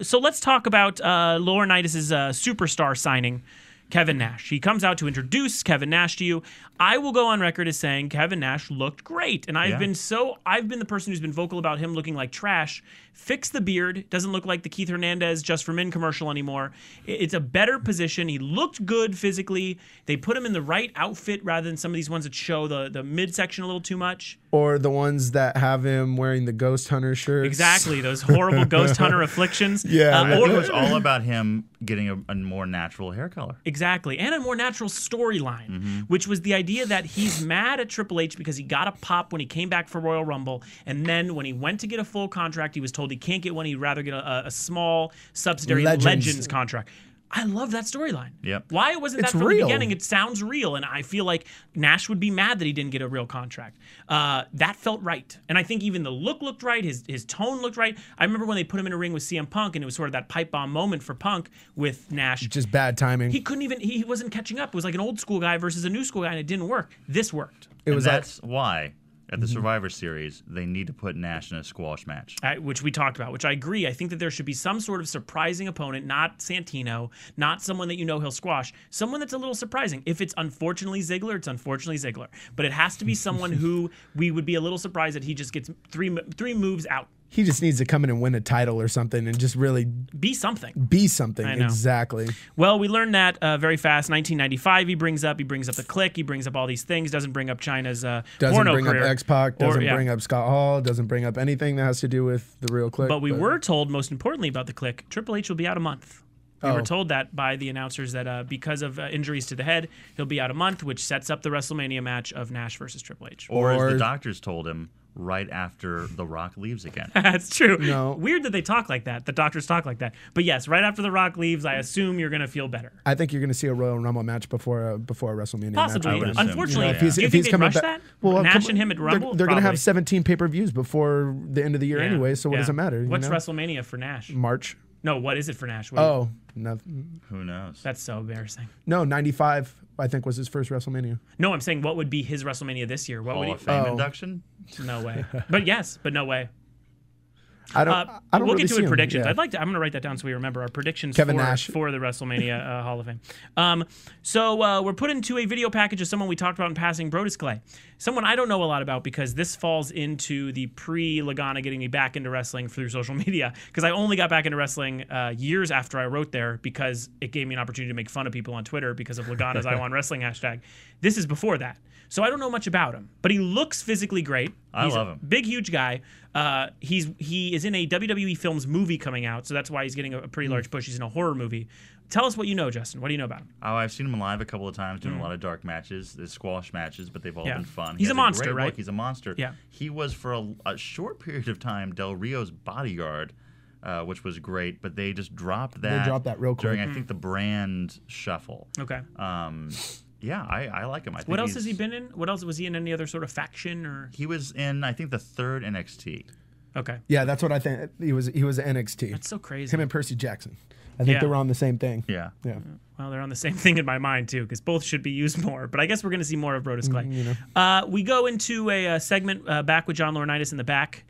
So let's talk about Laurinaitis' superstar signing, Kevin Nash. He comes out to introduce Kevin Nash to you. I will go on record as saying Kevin Nash looked great, and I've been the person who's been vocal about him looking like trash. Fix the beard. Doesn't look like the Keith Hernandez Just for Men commercial anymore. It's a better position. He looked good physically. They put him in the right outfit rather than some of these ones that show the midsection a little too much. Or the ones that have him wearing the Ghost Hunter shirts. Exactly, those horrible Ghost Hunter afflictions. Yeah. It was all about him getting a more natural hair color. Exactly, and a more natural storyline, which was the idea that he's mad at Triple H because he got a pop when he came back for Royal Rumble, and then when he went to get a full contract, he was told he can't get one. He'd rather get a small subsidiary Legends contract. I love that storyline. Yep. Why wasn't that from the beginning? It sounds real, and I feel like Nash would be mad that he didn't get a real contract. That felt right, and I think even the look looked right. His tone looked right. I remember when they put him in a ring with CM Punk, and it was sort of that pipe bomb moment for Punk with Nash. Just bad timing. He wasn't catching up. It was like an old school guy versus a new school guy, and it didn't work. This worked. That's why. At the Survivor Series, they need to put Nash in a squash match. Which we talked about, which I agree. I think that there should be some sort of surprising opponent, not Santino, not someone that he'll squash, someone that's a little surprising. If it's unfortunately Ziggler, it's unfortunately Ziggler. But it has to be someone who we would be a little surprised that he just gets three moves out. He just needs to come in and win a title or something and just really be something. I know. Exactly. Well, we learned that very fast. 1995, he brings up the Click. He brings up all these things. Doesn't bring up China's porno career. Doesn't bring up X-Pac. Doesn't bring up Scott Hall. Doesn't bring up anything that has to do with the real Click. But we were told, most importantly about the Click, Triple H will be out a month. We were told that by the announcers that because of injuries to the head, he'll be out a month, which sets up the WrestleMania match of Nash versus Triple H. Or as the doctors told him, right after The Rock leaves again. That's true. No. Weird that they talk like that. The doctors talk like that. But yes, right after The Rock leaves, I assume you're going to feel better. I think you're going to see a Royal Rumble match before a WrestleMania Possibly. match. Unfortunately, do you think they'd rush that? Nash and him at Rumble? They're going to have 17 pay-per-views before the end of the year anyway, so what does it matter? What's WrestleMania for Nash? March. No, what is it for Nash? Nothing. Who knows? That's so embarrassing. No, 95, I think, was his first WrestleMania. No, I'm saying what would be his WrestleMania this year? What Hall would of Fame induction? No way. But yes, but no way. I don't we'll really get to it. Predictions. Yeah. I'm going to write that down so we remember our predictions Kevin Nash. for the WrestleMania Hall of Fame. So we're put into a video package of someone we talked about in passing, Brodus Clay. Someone I don't know a lot about because this falls into the pre-Lagana getting me back into wrestling through social media, because I only got back into wrestling years after I wrote there because it gave me an opportunity to make fun of people on Twitter because of Lagana's I Want Wrestling hashtag. This is before that. So I don't know much about him, but he looks physically great. I love him. Big, huge guy. He is in a WWE Films movie coming out, so that's why he's getting a pretty large push. He's in a horror movie. Tell us what you know, Justin. What do you know about him? Oh, I've seen him live a couple of times doing a lot of dark matches, the squash matches, but they've all been fun. He's a monster, right? He's a monster. Yeah. He was for a short period of time Del Rio's bodyguard, which was great, but they just dropped that. They dropped that real quick. During, I think, the brand shuffle. Okay. Yeah, I like him. I think what else has he been in? What else was he in? Any other sort of faction or? He was in, I think, the third NXT. Okay. Yeah, that's what I think. He was NXT. That's so crazy. Him and Percy Jackson. I think they were on the same thing. Yeah. Well, they're on the same thing in my mind too, because both should be used more. But I guess we're going to see more of Brodus Clay. We go into a segment back with John Laurinaitis in the back.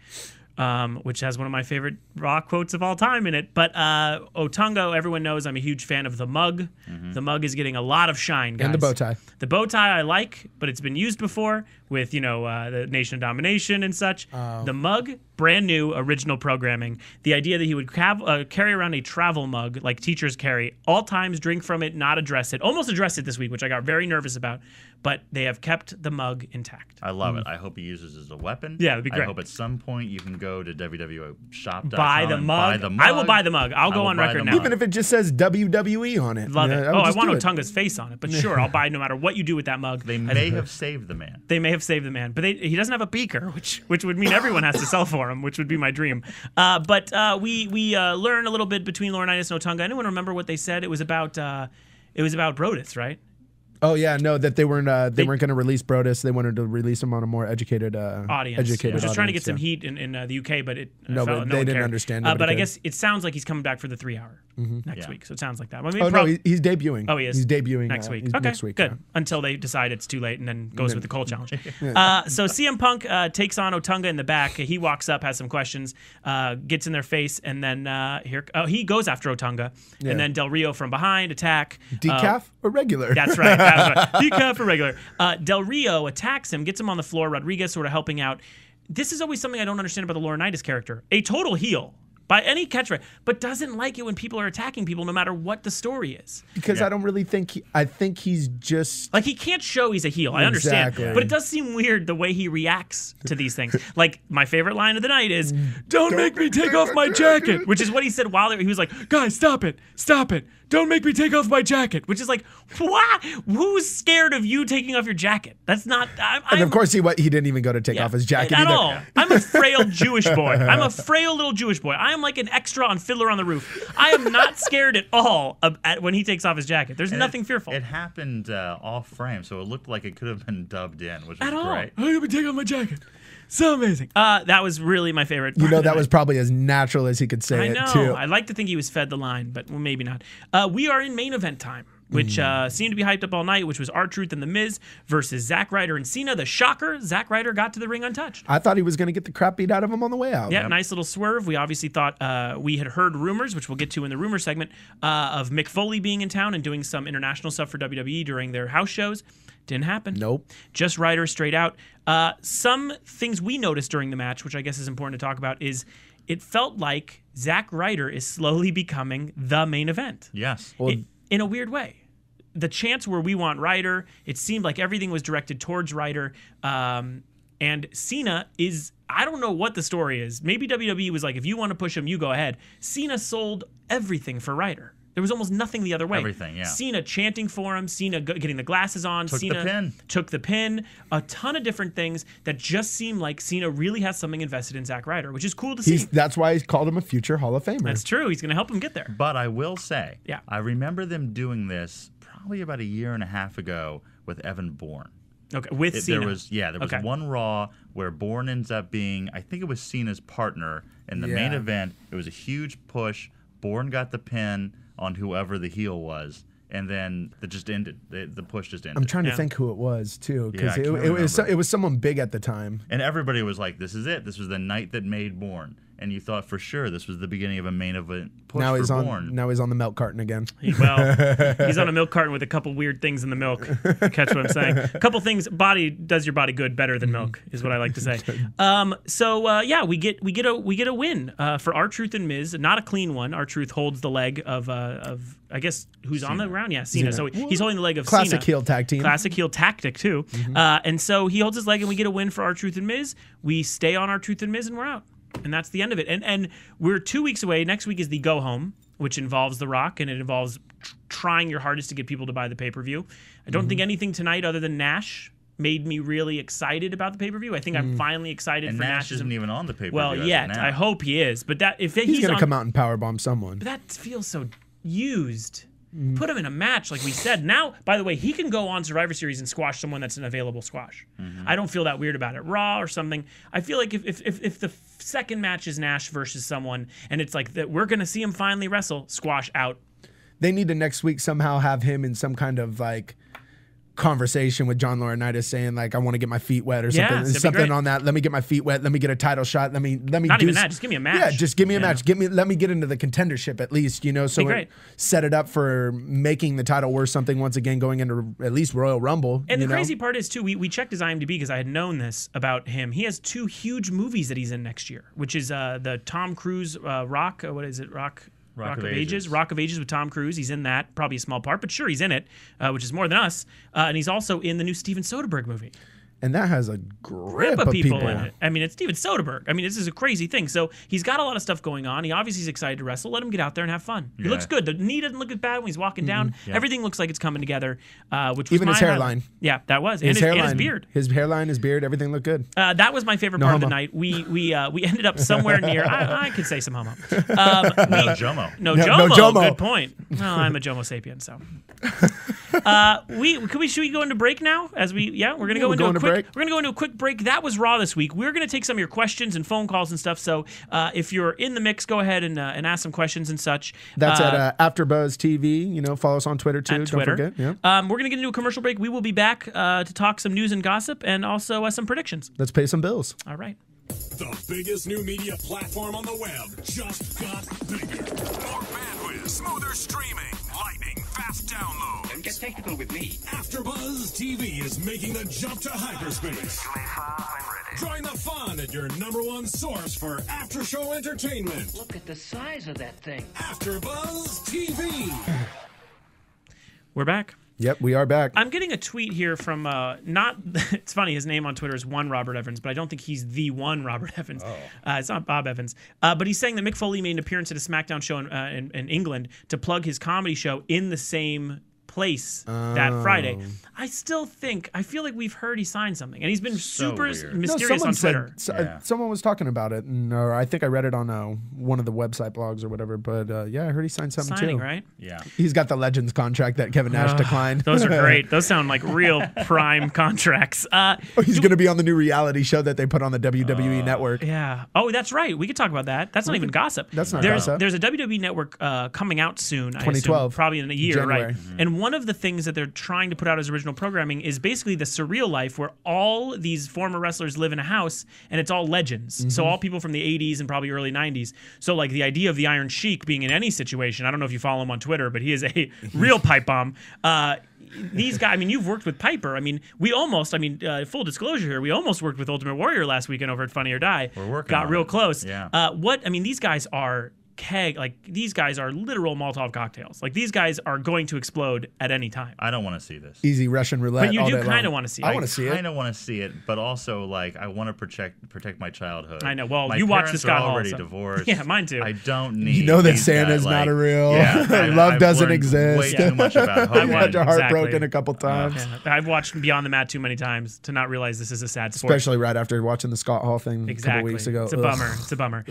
Which has one of my favorite Raw quotes of all time in it. But Otungo, everyone knows I'm a huge fan of the mug. The mug is getting a lot of shine, guys. And the bow tie. The bow tie I like, but it's been used before with, the Nation of Domination and such. The mug brand new original programming. The idea that he would carry around a travel mug like teachers carry, all times drink from it, not address it. Almost addressed it this week, which I got very nervous about, but they have kept the mug intact. I love it. I hope he uses it as a weapon. Yeah, that'd be great. I hope at some point you can go to www.shop.com buy the mug. I will buy the mug. I'll go on record now. Even if it just says WWE on it. Love it. I want Otunga's face on it, but sure, I'll buy no matter what you do with that mug. They may have saved the man. They may have saved the man, but he doesn't have a beaker, which would mean everyone has to sell for him, which would be my dream. But we learn a little bit between Laurinaitis and Otunga. Anyone remember what they said? It was about Brodus, right? Oh yeah, no, that they weren't going to release Brodus. They wanted to release him on a more educated audience. Which was trying to get some heat in the UK, but they didn't understand. But I guess it sounds like he's coming back for the 3 hour next week. So it sounds like that. Well, no, he's debuting. Oh, he is. He's debuting next week. Okay, next week, good. Yeah. Until they decide it's too late and then goes with the Cole challenge. So CM Punk takes on Otunga in the back. He walks up, has some questions, gets in their face, and then he goes after Otunga, and then Del Rio from behind attack. Decaf or regular? That's right. Decaf or regular. Del Rio attacks him, gets him on the floor. Rodriguez sort of helping out. This is always something I don't understand about the Laurinaitis character. A total heel by any catchphrase, but doesn't like it when people are attacking people no matter what the story is. Because I don't really think I think he's just like, he can't show he's a heel. I understand, but it does seem weird the way he reacts to these things. Like, my favorite line of the night is, "Don't make me take off my jacket," which is what he said while he was like, "Guys, stop it. Don't make me take off my jacket," which is like, what? Who's scared of you taking off your jacket? That's not. And of course, he didn't even go to take off his jacket at either. all. I'm a frail Jewish boy. I'm a frail little Jewish boy. I am like an extra on Fiddler on the Roof. I am not scared at all when he takes off his jacket. There's nothing fearful. It happened off frame, so it looked like it could have been dubbed in, which was great. I'm gonna take off my jacket. So amazing. That was really my favorite part. That was probably as natural as he could say it, too. I like to think he was fed the line, but maybe not. We are in main event time, which seemed to be hyped up all night, which was R-Truth and The Miz versus Zack Ryder and Cena. The shocker, Zack Ryder got to the ring untouched. I thought he was going to get the crap beat out of him on the way out. Yeah, nice little swerve. We obviously thought we had heard rumors, which we'll get to in the rumor segment, of Mick Foley being in town and doing some international stuff for WWE during their house shows. Didn't happen. Nope. Just Ryder straight out. Some things we noticed during the match, which I guess is important to talk about, is it felt like Zack Ryder is slowly becoming the main event. Yes. In a weird way. The chants were, "We want Ryder." It seemed like everything was directed towards Ryder. And Cena is, I don't know what the story is. Maybe WWE was like, if you want to push him, you go ahead. Cena sold everything for Ryder. There was almost nothing the other way. Everything, yeah. Cena chanting for him, Cena getting the glasses on, Cena took the pin, a ton of different things that just seem like Cena really has something invested in Zack Ryder, which is cool to see. That's why he's called him a future Hall of Famer. That's true. He's going to help him get there. But I will say, I remember them doing this probably about a year and a half ago with Evan Bourne. Okay, with Cena. There was one Raw where Bourne ends up being, I think it was Cena's partner in the main event. It was a huge push. Bourne got the pin on whoever the heel was, and then it just ended. The push just ended. I'm trying to think who it was, too, because it was someone big at the time. And everybody was like, this is it. This was the night that made Bourne. And you thought for sure this was the beginning of a main event push for Bourne. Now he's on the milk carton again. He's on a milk carton with a couple weird things in the milk. Catch what I'm saying? A couple things. Body does your body good better than milk is what I like to say. We get a win for R-Truth and Miz. Not a clean one. R-Truth holds the leg of I guess who's Cena. On the ground? Yeah, Cena. So he's holding the leg of Classic Cena. Classic heel tag team. Classic heel tactic too. And so he holds his leg, and we get a win for R-Truth and Miz. We stay on R-Truth and Miz, and we're out. And that's the end of it. And we're 2 weeks away. Next week is the go home, which involves The Rock, and it involves trying your hardest to get people to buy the pay-per-view. I don't think anything tonight other than Nash made me really excited about the pay-per-view. I think I'm finally excited and for Nash isn't even on the pay-per-view. Well, yet. I hope he is. But that if he's going to come out and powerbomb someone. But that feels so used. Put him in a match, like we said. Now, by the way, he can go on Survivor Series and squash someone that's an available squash. I don't feel that weird about it. Raw or something. I feel like if the second match is Nash versus someone, and it's like that, we're going to see him finally wrestle, squash out. They need to next week somehow have him in some kind of like conversation with John Laurinaitis saying like, I want to get my feet wet or something on that. Let me get my feet wet. Let me get a title shot. Let me not do even that. Just give me a match. Yeah, just give me a match. Let me get into the contendership at least, so set it up for making the title worth something once again, going into at least Royal Rumble. And the crazy part is too, we checked his IMDb because I had known this about him. He has 2 huge movies that he's in next year, which is the Tom Cruise Rock of Ages with Tom Cruise. He's in that, probably a small part, but sure, he's in it, which is more than us. And he's also in the new Steven Soderbergh movie. And that has a grip of people in it. I mean, it's Steven Soderbergh. I mean, this is a crazy thing. So he's got a lot of stuff going on. He obviously is excited to wrestle. Let him get out there and have fun. He looks good. The knee doesn't look as bad when he's walking down. Yeah. Everything looks like it's coming together. Which was even his hairline. Yeah, that was. And his beard. His hairline, his beard, everything looked good. That was my favorite part of the night. We ended up somewhere near. I could say some homo. No Jomo. No Jomo. Good point. Well, I'm a Jomo sapien, so. Should we go into break now? We're gonna go into a quick break. That was Raw this week. We're gonna take some of your questions and phone calls and stuff. So if you're in the mix, go ahead and ask some questions and such. That's at AfterBuzz TV. Follow us on Twitter too. Don't forget. Yeah. We're gonna get into a commercial break. We will be back to talk some news and gossip and also some predictions. Let's pay some bills. All right. The biggest new media platform on the web just got bigger. More bandwidth, smoother streaming, lightning fast download. Don't get technical with me. AfterBuzz TV is making the jump to hyperspace. Join the fun at your #1 source for after-show entertainment. Look at the size of that thing. AfterBuzz TV. We're back. Yep, we are back. I'm getting a tweet here from it's funny, his name on Twitter is one Robert Evans, but I don't think he's the one Robert Evans. It's not Bob Evans. But he's saying that Mick Foley made an appearance at a SmackDown show in England to plug his comedy show in the same place that Friday. I feel like we've heard he signed something, and he's been super mysterious on Twitter. Someone was talking about it, or I think I read it on one of the website blogs or whatever. But I heard he signed something too. Right? Yeah. He's got the Legends contract that Kevin Nash declined. Those are great. Those sound like real prime contracts. He's going to be on the new reality show that they put on the WWE network. Yeah. Oh, that's right. We could talk about that. That's not even gossip. That's not gossip. There's a WWE network coming out soon. 2012, I assume, probably in a year, January. right? Mm-hmm. And one of the things that they're trying to put out as original programming is basically the surreal life where all these former wrestlers live in a house and it's all legends. Mm-hmm. So all people from the 80s and probably early 90s. So like the idea of the Iron Sheik being in any situation, I don't know if you follow him on Twitter, but he is a real pipe bomb. These guys, you've worked with Piper. Full disclosure here, we almost worked with Ultimate Warrior last weekend over at Funny or Die. We're working Got real it. close. Yeah. These guys are these guys are literal Molotov cocktails. Like these guys are going to explode at any time. I don't want to see this. Easy Russian roulette. But you do kind of want to see it. I want to see it. I kind of want to see it, but also I want to protect my childhood. I know. Well, my you watch the Scott Hall. Already divorced. Yeah, mine too. I don't need. You know that Santa's not a real. Love doesn't exist. Way too much about hope. I've had your heart broken a couple times. I've watched Beyond the Mat too many times to not realize this is a sad sport. Especially right after watching the Scott Hall thing a couple weeks ago. It's a bummer.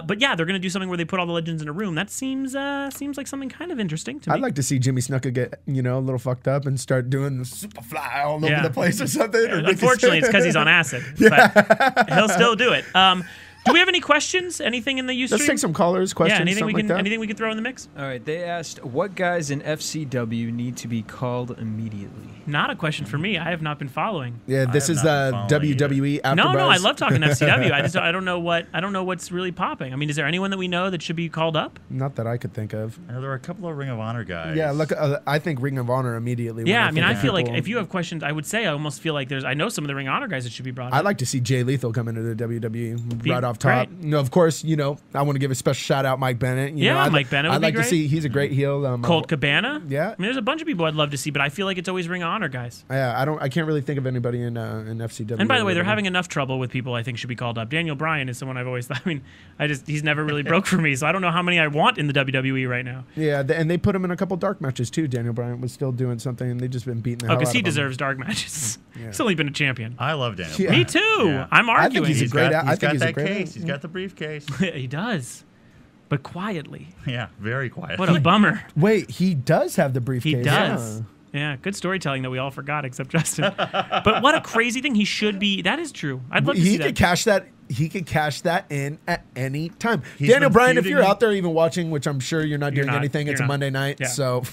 But yeah, they're going to do something where they put all the legends in a room. That seems like something kind of interesting to me. I'd like to see Jimmy Snuka get a little fucked up and start doing the Superfly all over the place or something. Unfortunately, it's because he's on acid, but he'll still do it. Do we have any questions? Anything in the Ustream? Let's take some callers, questions, anything anything we can throw in the mix? All right, they asked, what guys in FCW need to be called immediately? Not a question for me. I have not been following. Yeah, this is the WWE AfterBuzz. No, I love talking FCW. I don't know what's really popping. Is there anyone that we know that should be called up? Not that I could think of. There are a couple of Ring of Honor guys. Yeah, look, I think Ring of Honor immediately. Yeah, I feel like if you have questions, I would say I almost feel like I know some of the Ring of Honor guys that should be brought up. I'd like to see Jay Lethal come into the WWE right off top. Right. Of course, I want to give a special shout out Mike Bennett. Mike Bennett would I'd like be great. to see. He's a great heel. Colt Cabana. Yeah. There's a bunch of people I'd love to see, but I feel like it's always Ring of Honor guys. Yeah, I can't really think of anybody in FCW. And by the way, they're having enough trouble with people I think should be called up. Daniel Bryan is someone I've always thought. He's never really broke for me, so I don't know how many I want in the WWE right now. Yeah, and they put him in a couple dark matches too. Daniel Bryan was still doing something, and they've just been beating the hell out of him. Because he deserves dark matches. Yeah. He's only been a champion. I love Daniel. Yeah. Me too. Yeah. I'm arguing. I think he's a great. He's got that case. He's got the briefcase. He does. But quietly. Yeah, very quietly. What a bummer. Wait, he does have the briefcase. He does. Yeah, good storytelling that we all forgot except Justin. But what a crazy thing. He should be. That is true. I'd love to see that. He could cash that he could cash that in at any time. He's Daniel been Bryan, if feuding- you're out there even watching, which I'm sure you're not doing not. anything, it's You're a not. Monday night, Yeah. so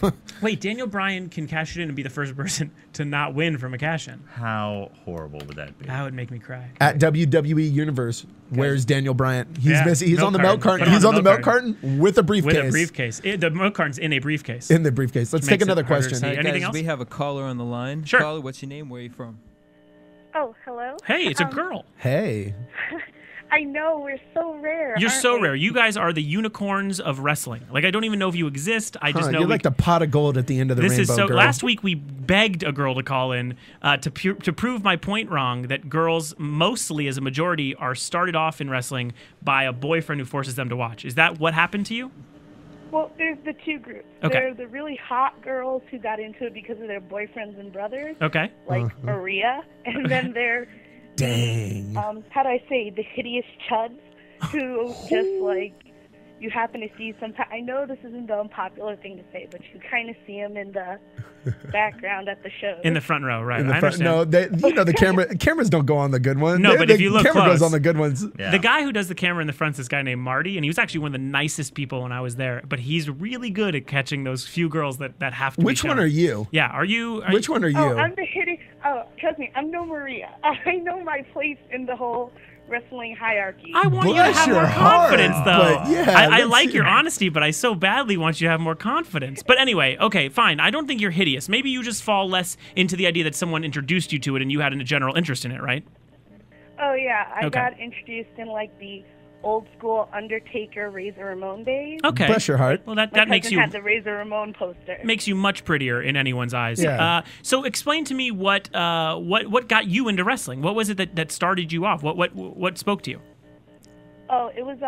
Wait, Daniel Bryan can cash it in and be the first person to not win from a cash-in. How horrible would that be? That would make me cry. at WWE Universe, where's Daniel Bryan? He's Yeah, missing. He's milk on the carton. milk carton. Put him He's on the milk carton. carton with a briefcase. With a briefcase. The milk carton's in a briefcase. In the briefcase. Let's take makes it another harder to question. see. Anything guys, else? we have a caller on the line. Sure. Caller, what's your name? Where are you from? Oh, hello? Hey, it's a girl. Hey. I know, we're so rare. You're aren't so we? rare. You guys are the unicorns of wrestling. Like, I don't even know if you exist. I just know you're we- like the pot of gold at the end of the this rainbow, is so. girl. Last week we begged a girl to call in to prove my point wrong, that girls mostly, as a majority, are started off in wrestling by a boyfriend who forces them to watch. Is that what happened to you? Well, there's the two groups. Okay. There are the really hot girls who got into it because of their boyfriends and brothers, Okay. like Maria. And then there Dang. how do I say, the hideous chuds who just like, you happen to see sometimes. I know this isn't the unpopular thing to say, but you kind of see them in the background at the show. In the front row, right? In the I front, understand. no, the cameras don't go on the good ones. No, but if you look camera close- goes on the good ones. Yeah. The guy who does the camera in the front is this guy named Marty, and he was actually one of the nicest people when I was there. But he's really good at catching those few girls that have to. Which be one shown. are you? Yeah, are you? Which one are you? Oh, I'm the hideous. Oh, trust me, I'm no Maria. I know my place in the whole wrestling hierarchy. I want you to Bless have your more heart, confidence, though. but yeah, I let's like see. your honesty, but I so badly want you to have more confidence. But anyway, okay, fine. I don't think you're hideous. Maybe you just fall less into the idea that someone introduced you to it and you had a general interest in it, right? Oh yeah, I Okay. got introduced in like the old school Undertaker Razor Ramon days. Okay. Bless your heart. Well, that My makes cousin you had the Razor Ramon poster. makes you much prettier in anyone's eyes. Yeah. So explain to me what got you into wrestling. What was it that started you off? What spoke to you? Oh, it was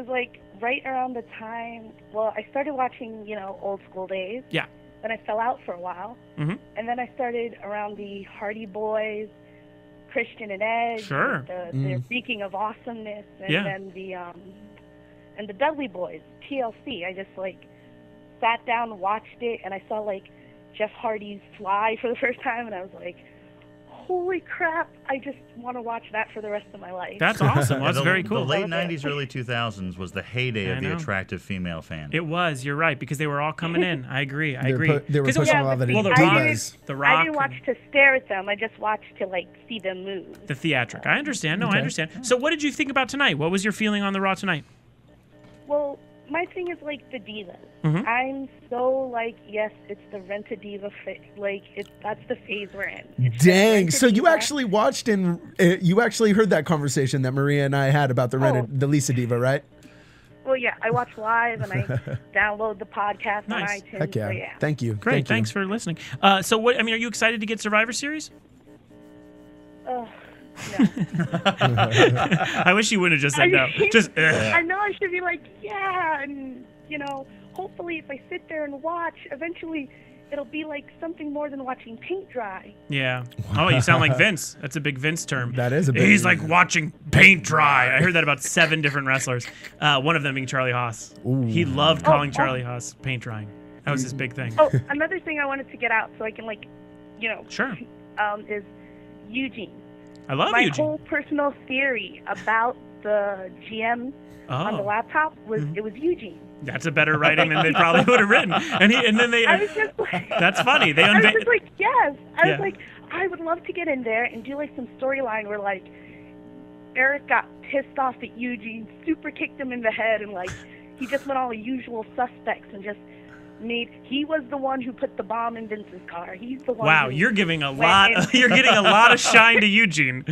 like right around the time. Well, I started watching, old school days. Yeah. Then I fell out for a while, Mm-hmm. and then I started around the Hardy Boys, Christian and Edge, Sure. the Reeking of Awesomeness, and Yeah. then the Dudley Boys, TLC. I just like sat down, watched it, and I saw like Jeff Hardy's Fly for the first time, and I was like, holy crap, I just want to watch that for the rest of my life. That's awesome. Well, that's the, very cool. The late 90s, early 2000s was the heyday I of the know. attractive female fan. It was. You're right, because they were all coming in. I agree. I agree. They were 'Cause it was- pushing a lot of it. well, the I Rock, didn't- the Rock, I didn't watch to stare at them. I just watched to like see them move. the theatric. I understand. No, I Okay. understand. So, what did you think about tonight? What was your feeling on the Raw tonight? Well, my thing is like the divas. Mhm. I'm so like, yes, it's the Rent-A-Diva like that's the phase we're in. It's the Dang! So you Rent-A-Diva. actually watched and you actually heard that conversation that Maria and I had about the Lisa Diva, right? Well, yeah, I watch live and I download the podcast Nice. on iTunes. Heck yeah! So yeah. Thank you. Great. Thank you. Thanks for listening. So, what? I mean, are you excited to get Survivor Series? No. I wish you wouldn't have just said no. Just. I know I should be like, yeah, and hopefully if I sit there and watch, eventually it'll be like something more than watching paint dry. Yeah. Oh, you sound like Vince. That's a big Vince term. That is a big. He's like watching paint dry. I heard that about 7 different wrestlers. One of them being Charlie Haas. He loved calling Charlie Haas paint drying. That was his big thing. Oh, another thing I wanted to get out so I can Sure. is Eugene. I love My Eugene. whole personal theory about the GM on the laptop was it was Eugene. That's a better writing than they probably would have written. And then they. I was just like, That's funny. They I was unveiled. just like, yes. I Yeah. was like, I would love to get in there and do like some storyline where like Eric got pissed off at Eugene, super kicked him in the head, and like he just went all the usual suspects and just he was the one who put the bomb in Vince's car. He's the one. Wow, who you're giving a went lot. in. You're getting a lot of shine to Eugene.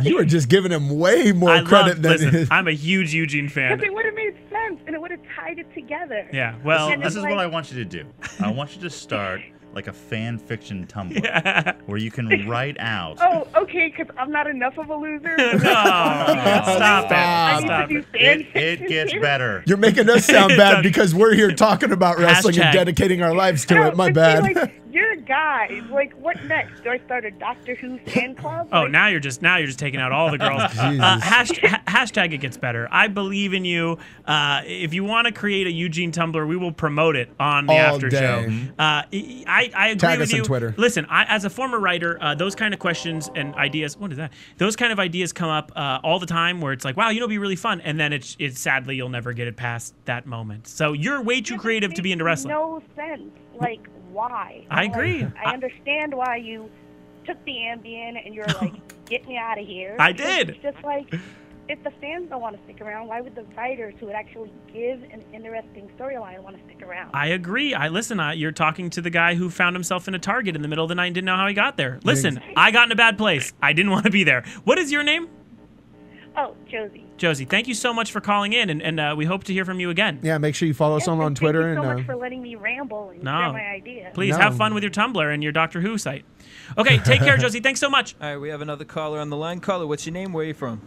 You are just giving him way more I credit than listen, I'm a huge Eugene fan. Because it would have made sense and it would have tied it together. Yeah. Well, And This it's is like- what I want you to do. I want you to start like a fan fiction Tumblr where you can write out. Oh, okay, because I'm not enough of a loser. no, stop I it. need Stop to do it. fan It fiction gets too. better. You're making us sound bad because we're here talking about wrestling Hashtag. and dedicating our lives to No, it. My but see, bad. like, you're a guys. Like, what next? Do I start a Doctor Who fan club? Oh, Like, now you're just taking out all the girls. Hashtag it gets better. I believe in you. If you want to create a Eugene Tumblr, we will promote it on the All after day. show. I agree Tag with us you. on Twitter. Listen, as a former writer, those kind of questions and ideas. What is that? Those kind of ideas come up all the time, where it's like, wow, it'd be really fun, and then it's sadly you'll never get it past that moment. So you're way too creative to be into wrestling. No sense. Like, why? I agree. Like, I understand why you took the Ambien and you're like, get me out of here. I Because did. It's just like, if the fans don't want to stick around, why would the writers who would actually give an interesting storyline want to stick around? I agree. You're talking to the guy who found himself in a Target in the middle of the night and didn't know how he got there. Listen, I got in a bad place. I didn't want to be there. What is your name? Oh, Josie. Josie, thank you so much for calling in, and we hope to hear from you again. Yeah, make sure you follow us on Twitter. Thank you so and much for letting me ramble and No. share my ideas. Please have fun with your Tumblr and your Doctor Who site. Okay, take care, Josie. Thanks so much. All right, we have another caller on the line. Caller, what's your name? Where are you from?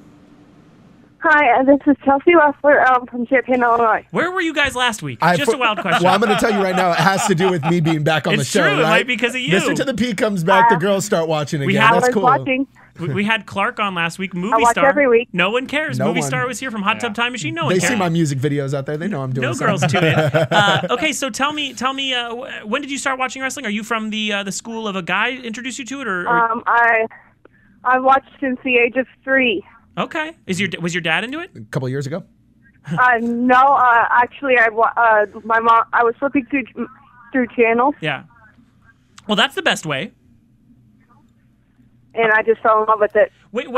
Hi, this is Chelsea Wessler from Champaign, Illinois. Where were you guys last week? Just a wild question. Well, I'm going to tell you right now, it has to do with me being back on the It's show, true. right? It might be because of you. Mr. To the P comes back, the girls start watching again. had- That's I was cool. watching. We had Clark on last week. Movie I watch star. every week. No one cares. No Movie one. star was here from Hot Tub Time Machine. No one They cares. see my music videos out there. They know I'm doing No something. girls tune in. Okay, so tell me, when did you start watching wrestling? Are you from the school of a guy introduced you to it, or? I watched since the age of 3. Okay, was your dad into it? A couple years ago. No, actually, my mom. I was flipping through channels, Yeah. Well, that's the best way. and I just fell in love with it. Wait,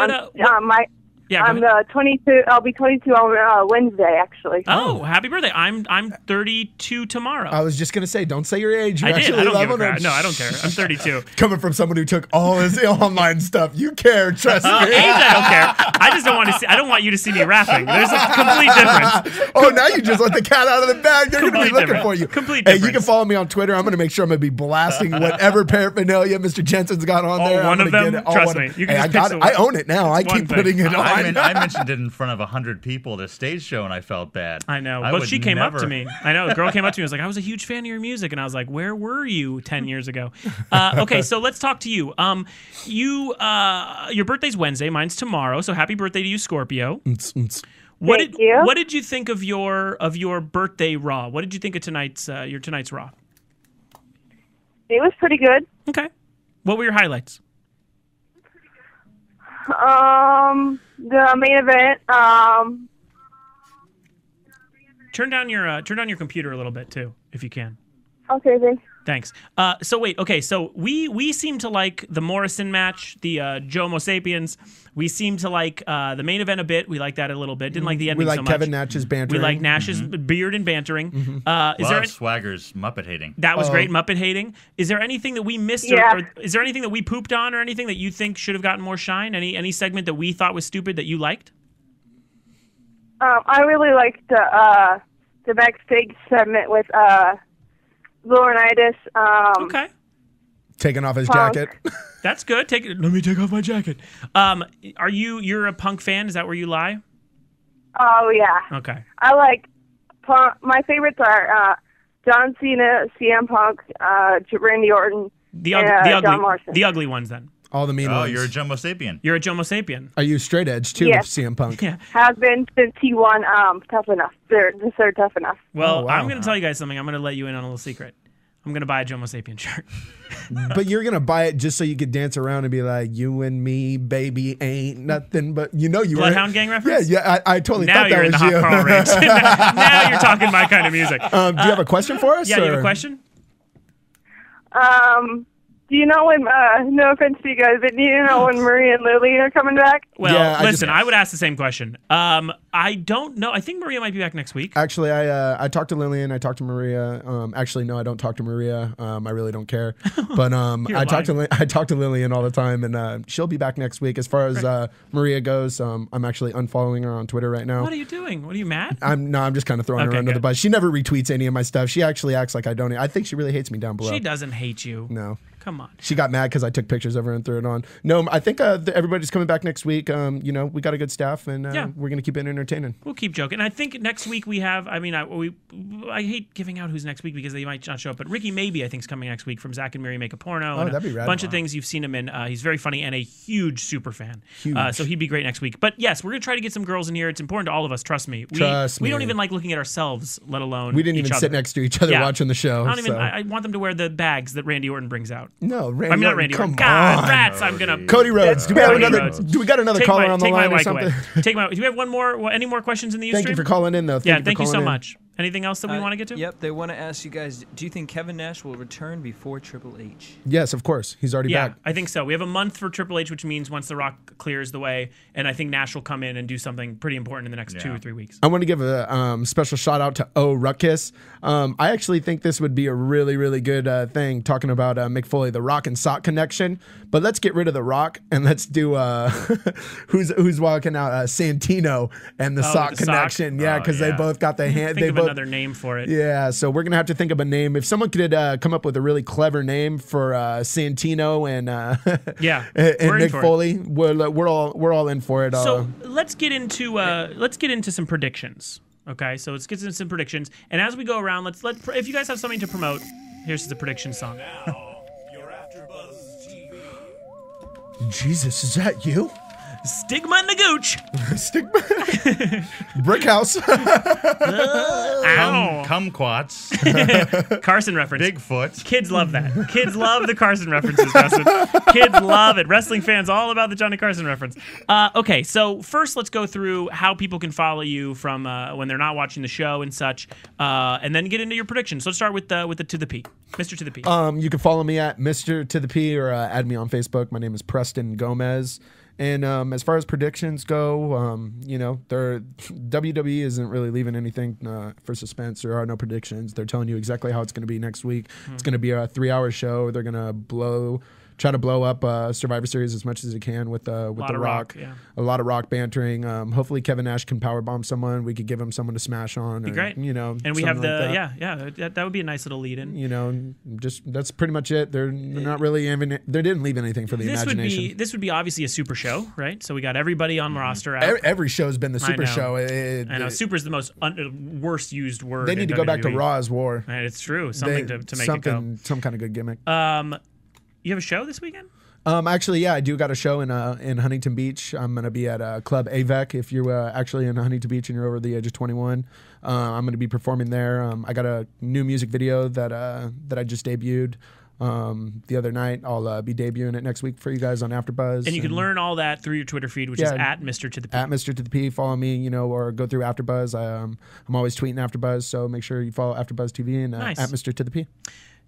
I'm 22. I'll be 22 on Wednesday, actually. Oh, happy birthday! I'm 32 tomorrow. I was just going to say, don't say your age. You I did. actually I don't love give a them. crap. No, I don't care. I'm 32. Coming from someone who took all his online stuff, you care. Trust me. Age, I don't care. I just don't want to see. I don't want you to see me rapping. There's a complete difference. Oh, now you just let the cat out of the bag. They're going to be Complete looking difference. for you. Complete Hey, you difference. can follow me on Twitter. I'm going to make sure I'm going to be blasting whatever paraphernalia Mr. Jensen's got on All there. one I'm of gonna them? get it. All Trust one me. of- You can Hey, just pick the I own it now. I It's one keep thing. putting it on. I mentioned it in front of 100 people at a stage show, and I felt bad. I know. I But would she came up to never- me. I know. A girl came up to me and was like, I was a huge fan of your music. And I was like, where were you 10 years ago? Okay, so let's talk to you. Your birthday's Wednesday. Mine's tomorrow. So happy birthday to you, Scorpio. Thank you. What did you think of your birthday Raw? What did you think of tonight's Raw? It was pretty good. Okay. What were your highlights? The main event. Turn down your computer a little bit too, if you can. Okay, thanks. Thanks. So wait, okay. So we seem to like the Morrison match, the Joe Mo Sapiens. We seem to like the main event a bit. We like that a little bit. Didn't like the ending We like so much. Kevin Nash's bantering. We like Nash's beard and bantering. Love Swagger's Muppet hating. That was great, Muppet hating. Is there anything that we missed, Yeah. or is there anything that we pooped on, or anything that you think should have gotten more shine? Any segment that we thought was stupid that you liked? I really liked the backstage segment with Laurinaitis. Okay. Taking off his Punk. jacket. That's good. Let me take off my jacket. You're a Punk fan? Is that where you lie? Oh yeah. Okay. I like Punk. My favorites are John Cena, CM Punk, Randy Orton, The and ugly, John Morrison. the ugly ones then. All the mean Oh, ones. you're a Jumbo Sapien. You're a Jomo Sapien. Are you straight edge too Yes. with CM Punk? Yeah. Has been since he won Tough Enough. They're Tough Enough. Well, Oh, wow. I'm going to tell you guys something. I'm going to let you in on a little secret. I'm going to buy a Jomo Sapien shirt. But you're gonna buy it just so you could dance around and be like, "You and me, baby, ain't nothing." But you know you Bloodhound Gang reference? Yeah, I totally Now thought you're that in the was hot you. Carl range. Now you're talking my kind of music. Do you have a question for us? Yeah, you have or- a question? Do you know when? No offense to you guys, but do you know when Maria and Lily are coming back? Well, Yeah, listen, I would ask the same question. I don't know. I think Maria might be back next week. Actually, I talked to Lillian. I talked to Maria. Actually, no, I don't talk to Maria. I really don't care. But I talk to Lillian all the time, and she'll be back next week. As far as Maria goes, I'm actually unfollowing her on Twitter right now. What are you doing? What are you mad? I'm just kind of throwing Okay, her under the good. bus. She never retweets any of my stuff. She actually acts like I don't. I think she really hates me down below. She doesn't hate you. No. Come on. She got mad because I took pictures of her and threw it on. No, I think everybody's coming back next week. We got a good staff, and we're going to keep it entertaining. We'll keep joking. I think next week we have, I hate giving out who's next week because they might not show up, but Ricky Maybe, I think, is coming next week from Zach and Mary Make a Porno. Oh, that'd be rad. A bunch of things you've seen him in. He's very funny and a huge super fan. Huge. So he'd be great next week. But yes, we're going to try to get some girls in here. It's important to all of us. Trust me. We don't even like looking at ourselves, let alone we didn't each even other. sit next to each other watching the show. I want them to wear the bags that Randy Orton brings out. No, Randy Orton. Come God, on. rats! I'm gonna. Cody Rhodes. Do we got another caller on the line or something? Do we have any more questions in the Ustream? Thank you for calling in, though. Thank you so much. Anything else that we want to get to? Yep, they want to ask you guys, do you think Kevin Nash will return before Triple H? Yes, of course. He's already back. I think so. We have a month for Triple H, which means once The Rock clears the way, and I think Nash will come in and do something pretty important in the next 2 or 3 weeks. I want to give a special shout out to O Ruckus. I actually think this would be a really, really good thing, talking about Mick Foley, the Rock and Sock connection. But let's get rid of the Rock and let's do who's walking out, Santino and the Sock connection. Yeah, because they both got the hand. Think of another name for it. Yeah, so we're gonna have to think of a name. If someone could come up with a really clever name for Santino and Mick Foley, we're all in for it. So let's get into some predictions. Okay, so let's get into some predictions, and as we go around, if you guys have something to promote, here's the prediction song. Now, your AfterBuzz TV. Jesus, is that you? Stigma in the gooch. Stigma. Brick house. Kumquats. Carson reference. Bigfoot. Kids love that. Kids love the Carson references, Justin. Kids love it. Wrestling fans all about the Johnny Carson reference. Okay, so first let's go through how people can follow you from when they're not watching the show and such, and then get into your predictions. So let's start with the To The P. Mr. To The P. You can follow me at Mr. To The P or add me on Facebook. My name is Preston Gomez. And as far as predictions go, WWE isn't really leaving anything for suspense. There are no predictions. They're telling you exactly how it's going to be next week. It's going to be a 3-hour show. They're going to try to blow up Survivor Series as much as they can with The Rock. A lot of Rock bantering. Hopefully Kevin Nash can powerbomb someone. We could give him someone to smash on. Be great. And we have that would be a nice little lead-in. Just that's pretty much it. They're not really they didn't leave anything for the imagination. This would be obviously a super show, right? So we got everybody on the roster out. Every show's been the super show. I know super's the most worst used word. They need to go back to Raw as War. And it's true. Something to make it go. Some kind of good gimmick. You have a show this weekend? Actually, yeah, I do got a show in Huntington Beach. I'm going to be at Club AVEC. If you're actually in Huntington Beach and you're over the age of 21, I'm going to be performing there. I got a new music video that I just debuted the other night. I'll be debuting it next week for you guys on AfterBuzz. And you can learn all that through your Twitter feed, which is at Mr. To The P. At Mr. To The P. Follow me, or go through AfterBuzz. I'm always tweeting AfterBuzz, so make sure you follow AfterBuzz TV and at Mr. To The P.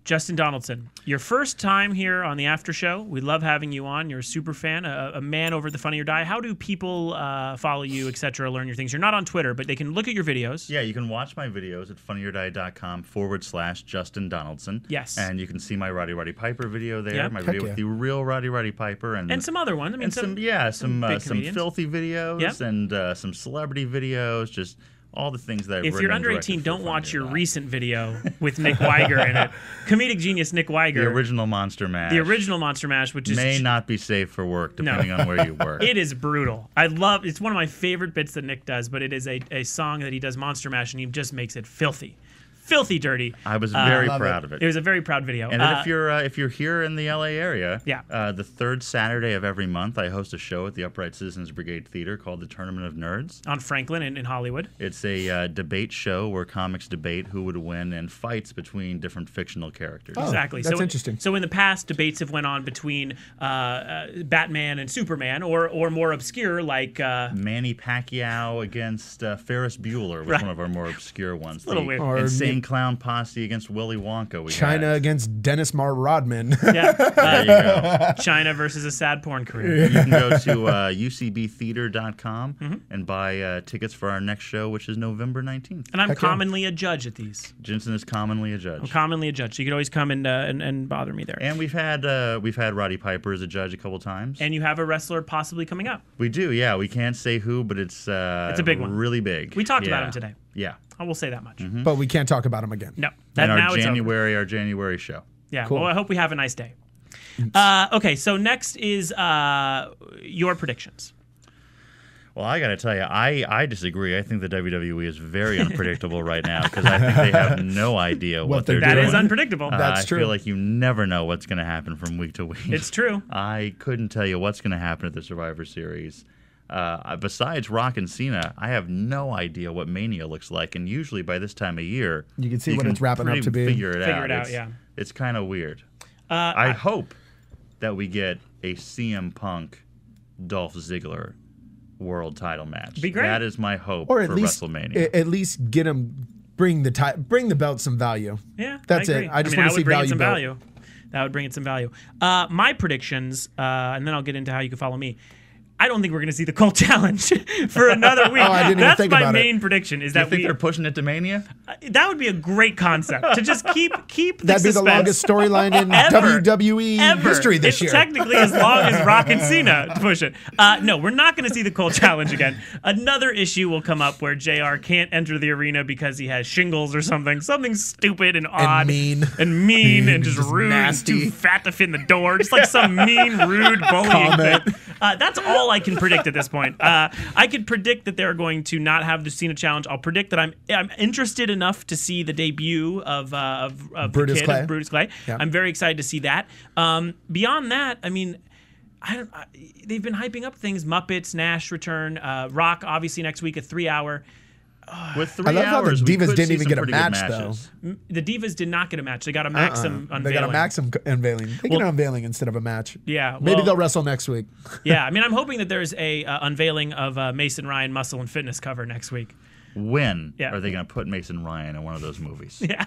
Justin Donaldson, your first time here on the After Show. We love having you on. You're a super fan, a man over the Funny or Die. How do people follow you, etc., learn your things? You're not on Twitter, but they can look at your videos. Yeah, you can watch my videos at funnyordie.com/Justin Donaldson. Yes. And you can see my Roddy Piper video there, my video with the real Roddy Piper. And some other ones. I mean, some filthy videos and some celebrity videos, just all the things that I've If you're under 18, don't watch your recent video with Nick Weiger in it. Comedic genius Nick Weiger. The original Monster Mash. Which is may not be safe for work, depending on where you work. It is brutal. It's one of my favorite bits that Nick does, but it is a song that he does Monster Mash, and he just makes it filthy. Filthy dirty. I was very proud of it. It was a very proud video. And if you're here in the LA area, the third Saturday of every month, I host a show at the Upright Citizens Brigade Theater called the Tournament of Nerds on Franklin in Hollywood. It's a debate show where comics debate who would win in fights between different fictional characters. Oh, exactly. That's interesting. So in the past, debates have went on between Batman and Superman, or more obscure like Manny Pacquiao against Ferris Bueller was one of our more obscure ones. A little weird. Insane Clown Posse against Willy Wonka. China against Dennis Mar Rodman. Yeah, there you go. China versus a sad porn career. You can go to ucbtheater.com and buy tickets for our next show, which is November 19th. And I'm commonly a judge at these. Jensen is commonly a judge. I'm commonly a judge, so you can always come and bother me there. And we've had Roddy Piper as a judge a couple times. And you have a wrestler possibly coming up. We do, yeah. We can't say who, but it's a big one. Really big. We talked about him today. Yeah. I will say that much. But we can't talk about him again. No. Our January show. Yeah. Cool. Well, I hope we have a nice day. Okay, so next is your predictions. Well, I got to tell you, I disagree. I think the WWE is very unpredictable right now because I think they have no idea what they're doing. That is unpredictable. That's true. I feel like you never know what's going to happen from week to week. It's true. I couldn't tell you what's going to happen at the Survivor Series. Besides Rock and Cena, I have no idea what Mania looks like. And usually by this time of year, you can see what it's wrapping up to be. Figure it out. Yeah. It's kind of weird. I hope that we get a CM Punk, Dolph Ziggler world title match. Be great. That is my hope Or at for least, WrestleMania. At least get him, bring the belt some value. Yeah, that's it. I just want to see value. That would bring it some value. My predictions, and then I'll get into how you can follow me. I don't think we're going to see the Cult Challenge for another week. I didn't even think about it. That's my main prediction. Is that you think they're pushing it to Mania? That would be a great concept to just keep the That'd be the longest storyline in WWE history this year. It's technically as long as Rock and Cena to push it. No, we're not going to see the Cult Challenge again. Another issue will come up where JR can't enter the arena because he has shingles or something stupid and odd and mean and just rude, nasty. Too fat to fit in the door, just like some mean, rude bullying thing. That's all I can predict at this point. I could predict that they're going to not have the Cena Challenge. I'll predict that I'm interested enough to see the debut of Brutus the kid, Clay. Of Brutus Clay. Yeah. I'm very excited to see that. Beyond that, I mean, they've been hyping up things. Muppets, Nash return, Rock obviously next week, a 3-hour. With 3 I love hours, how the Divas we could didn't see even some get a pretty match, good though. The Divas did not get a match. They got a Maxim unveiling. They got a Maxim unveiling. They get an unveiling instead of a match. Yeah. Maybe they'll wrestle next week. Yeah, I mean, I'm hoping that there's a unveiling of Mason Ryan Muscle and Fitness cover next week. When are they going to put Mason Ryan in one of those movies? Yeah.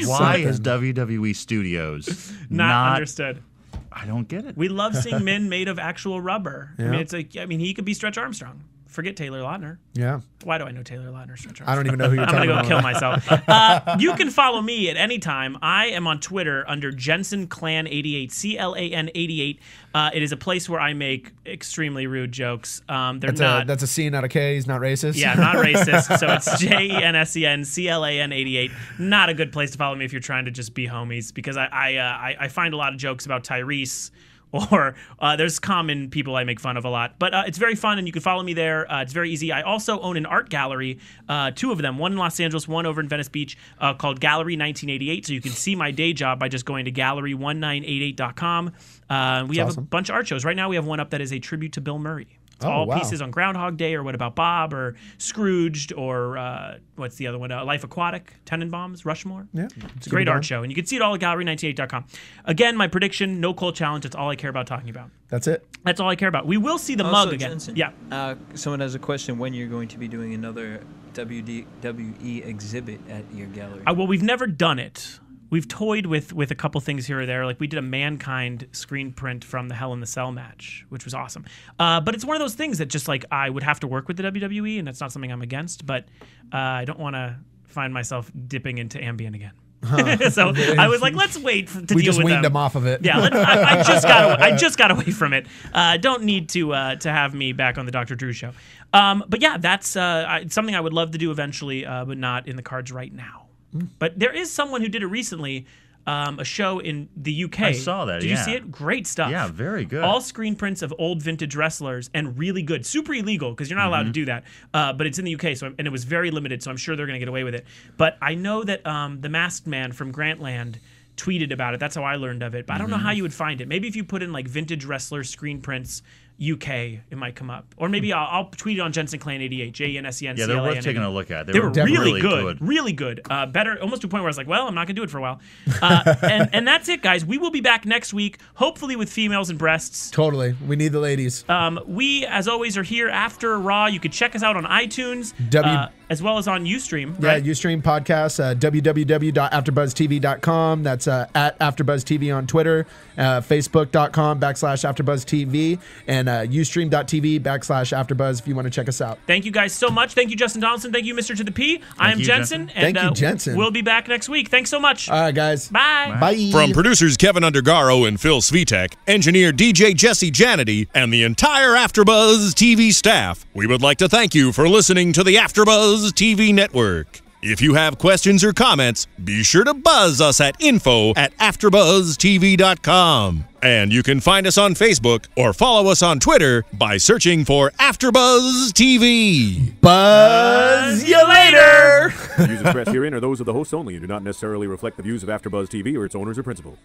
Why is WWE Studios not understood? I don't get it. We love seeing men made of actual rubber. Yeah. I mean, he could be Stretch Armstrong. Forget Taylor Lautner. Yeah. Why do I know Taylor Lautner? Stretch Armstrong? I don't even know who you're talking about. I'm going to go kill myself. You can follow me at any time. I am on Twitter under Jensen Clan 88, CLAN 88. It is a place where I make extremely rude jokes. That's a C, not a K. He's not racist. Yeah, not racist. So it's JENSEN CLAN 88. Not a good place to follow me if you're trying to just be homies, because I find a lot of jokes about Tyrese. Or there's common people I make fun of a lot. But it's very fun, and you can follow me there. It's very easy. I also own an art gallery, 2 of them, one in Los Angeles, one over in Venice Beach, called Gallery 1988. So you can see my day job by just going to gallery1988.com. We have a bunch of art shows. Right now we have one up that is a tribute to Bill Murray. It's all pieces on Groundhog Day, or What About Bob, or Scrooged, or what's the other one? Life Aquatic, Tenenbaums, Rushmore. Yeah, it's a great art show. And you can see it all at gallery1988.com. Again, my prediction, no Cult Challenge. That's all I care about talking about. That's it. That's all I care about. We will see the mug again. Jensen, yeah. Someone has a question when you're going to be doing another WWE exhibit at your gallery. Well, we've never done it. We've toyed with a couple things here or there. Like we did a Mankind screen print from the Hell in the Cell match, which was awesome. But it's one of those things that just like I would have to work with the WWE, and that's not something I'm against. But I don't want to find myself dipping into Ambien again. So I was like, let's wait to deal with them. We just weaned them off of it. Yeah, I just got away from it. Don't need to have me back on the Dr. Drew show. But yeah, that's something I would love to do eventually, but not in the cards right now. But there is someone who did it recently, a show in the UK. I saw that, Did you see it? Great stuff. Yeah, very good. All screen prints of old vintage wrestlers, and really good. Super illegal, because you're not allowed to do that. But it's in the UK, and it was very limited, so I'm sure they're going to get away with it. But I know that the Masked Man from Grantland tweeted about it. That's how I learned of it. But I don't know how you would find it. Maybe if you put in like vintage wrestler screen prints UK, it might come up. Or maybe I'll tweet it on Jensen Clan 88, JENSEN. Yeah, they're worth taking a look at. They were really good. Really good. Better, almost to a point where I was like, well, I'm not going to do it for a while. And that's it, guys. We will be back next week, hopefully with females and breasts. Totally. We need the ladies. We, as always, are here after Raw. You can check us out on iTunes, as well as on Ustream. Right? Yeah, Ustream podcast, www.afterbuzztv.com. That's at AfterBuzzTV on Twitter, Facebook.com/AfterBuzzTV, and Ustream.tv/AfterBuzz if you want to check us out. Thank you guys so much. Thank you, Justin Donaldson. Thank you, Mr. To the P. I am Jensen. And, Thank you, Jensen. We'll be back next week. Thanks so much. All right, guys. Bye. Bye. From producers Kevin Undergaro and Phil Svitek, engineer DJ Jesse Janity, and the entire AfterBuzz TV staff, we would like to thank you for listening to the AfterBuzz TV Network. If you have questions or comments, be sure to buzz us at info@AfterBuzzTV.com. And you can find us on Facebook or follow us on Twitter by searching for AfterBuzz TV. Buzz you later! The views expressed herein are those of the hosts only and do not necessarily reflect the views of AfterBuzz TV or its owners or principals.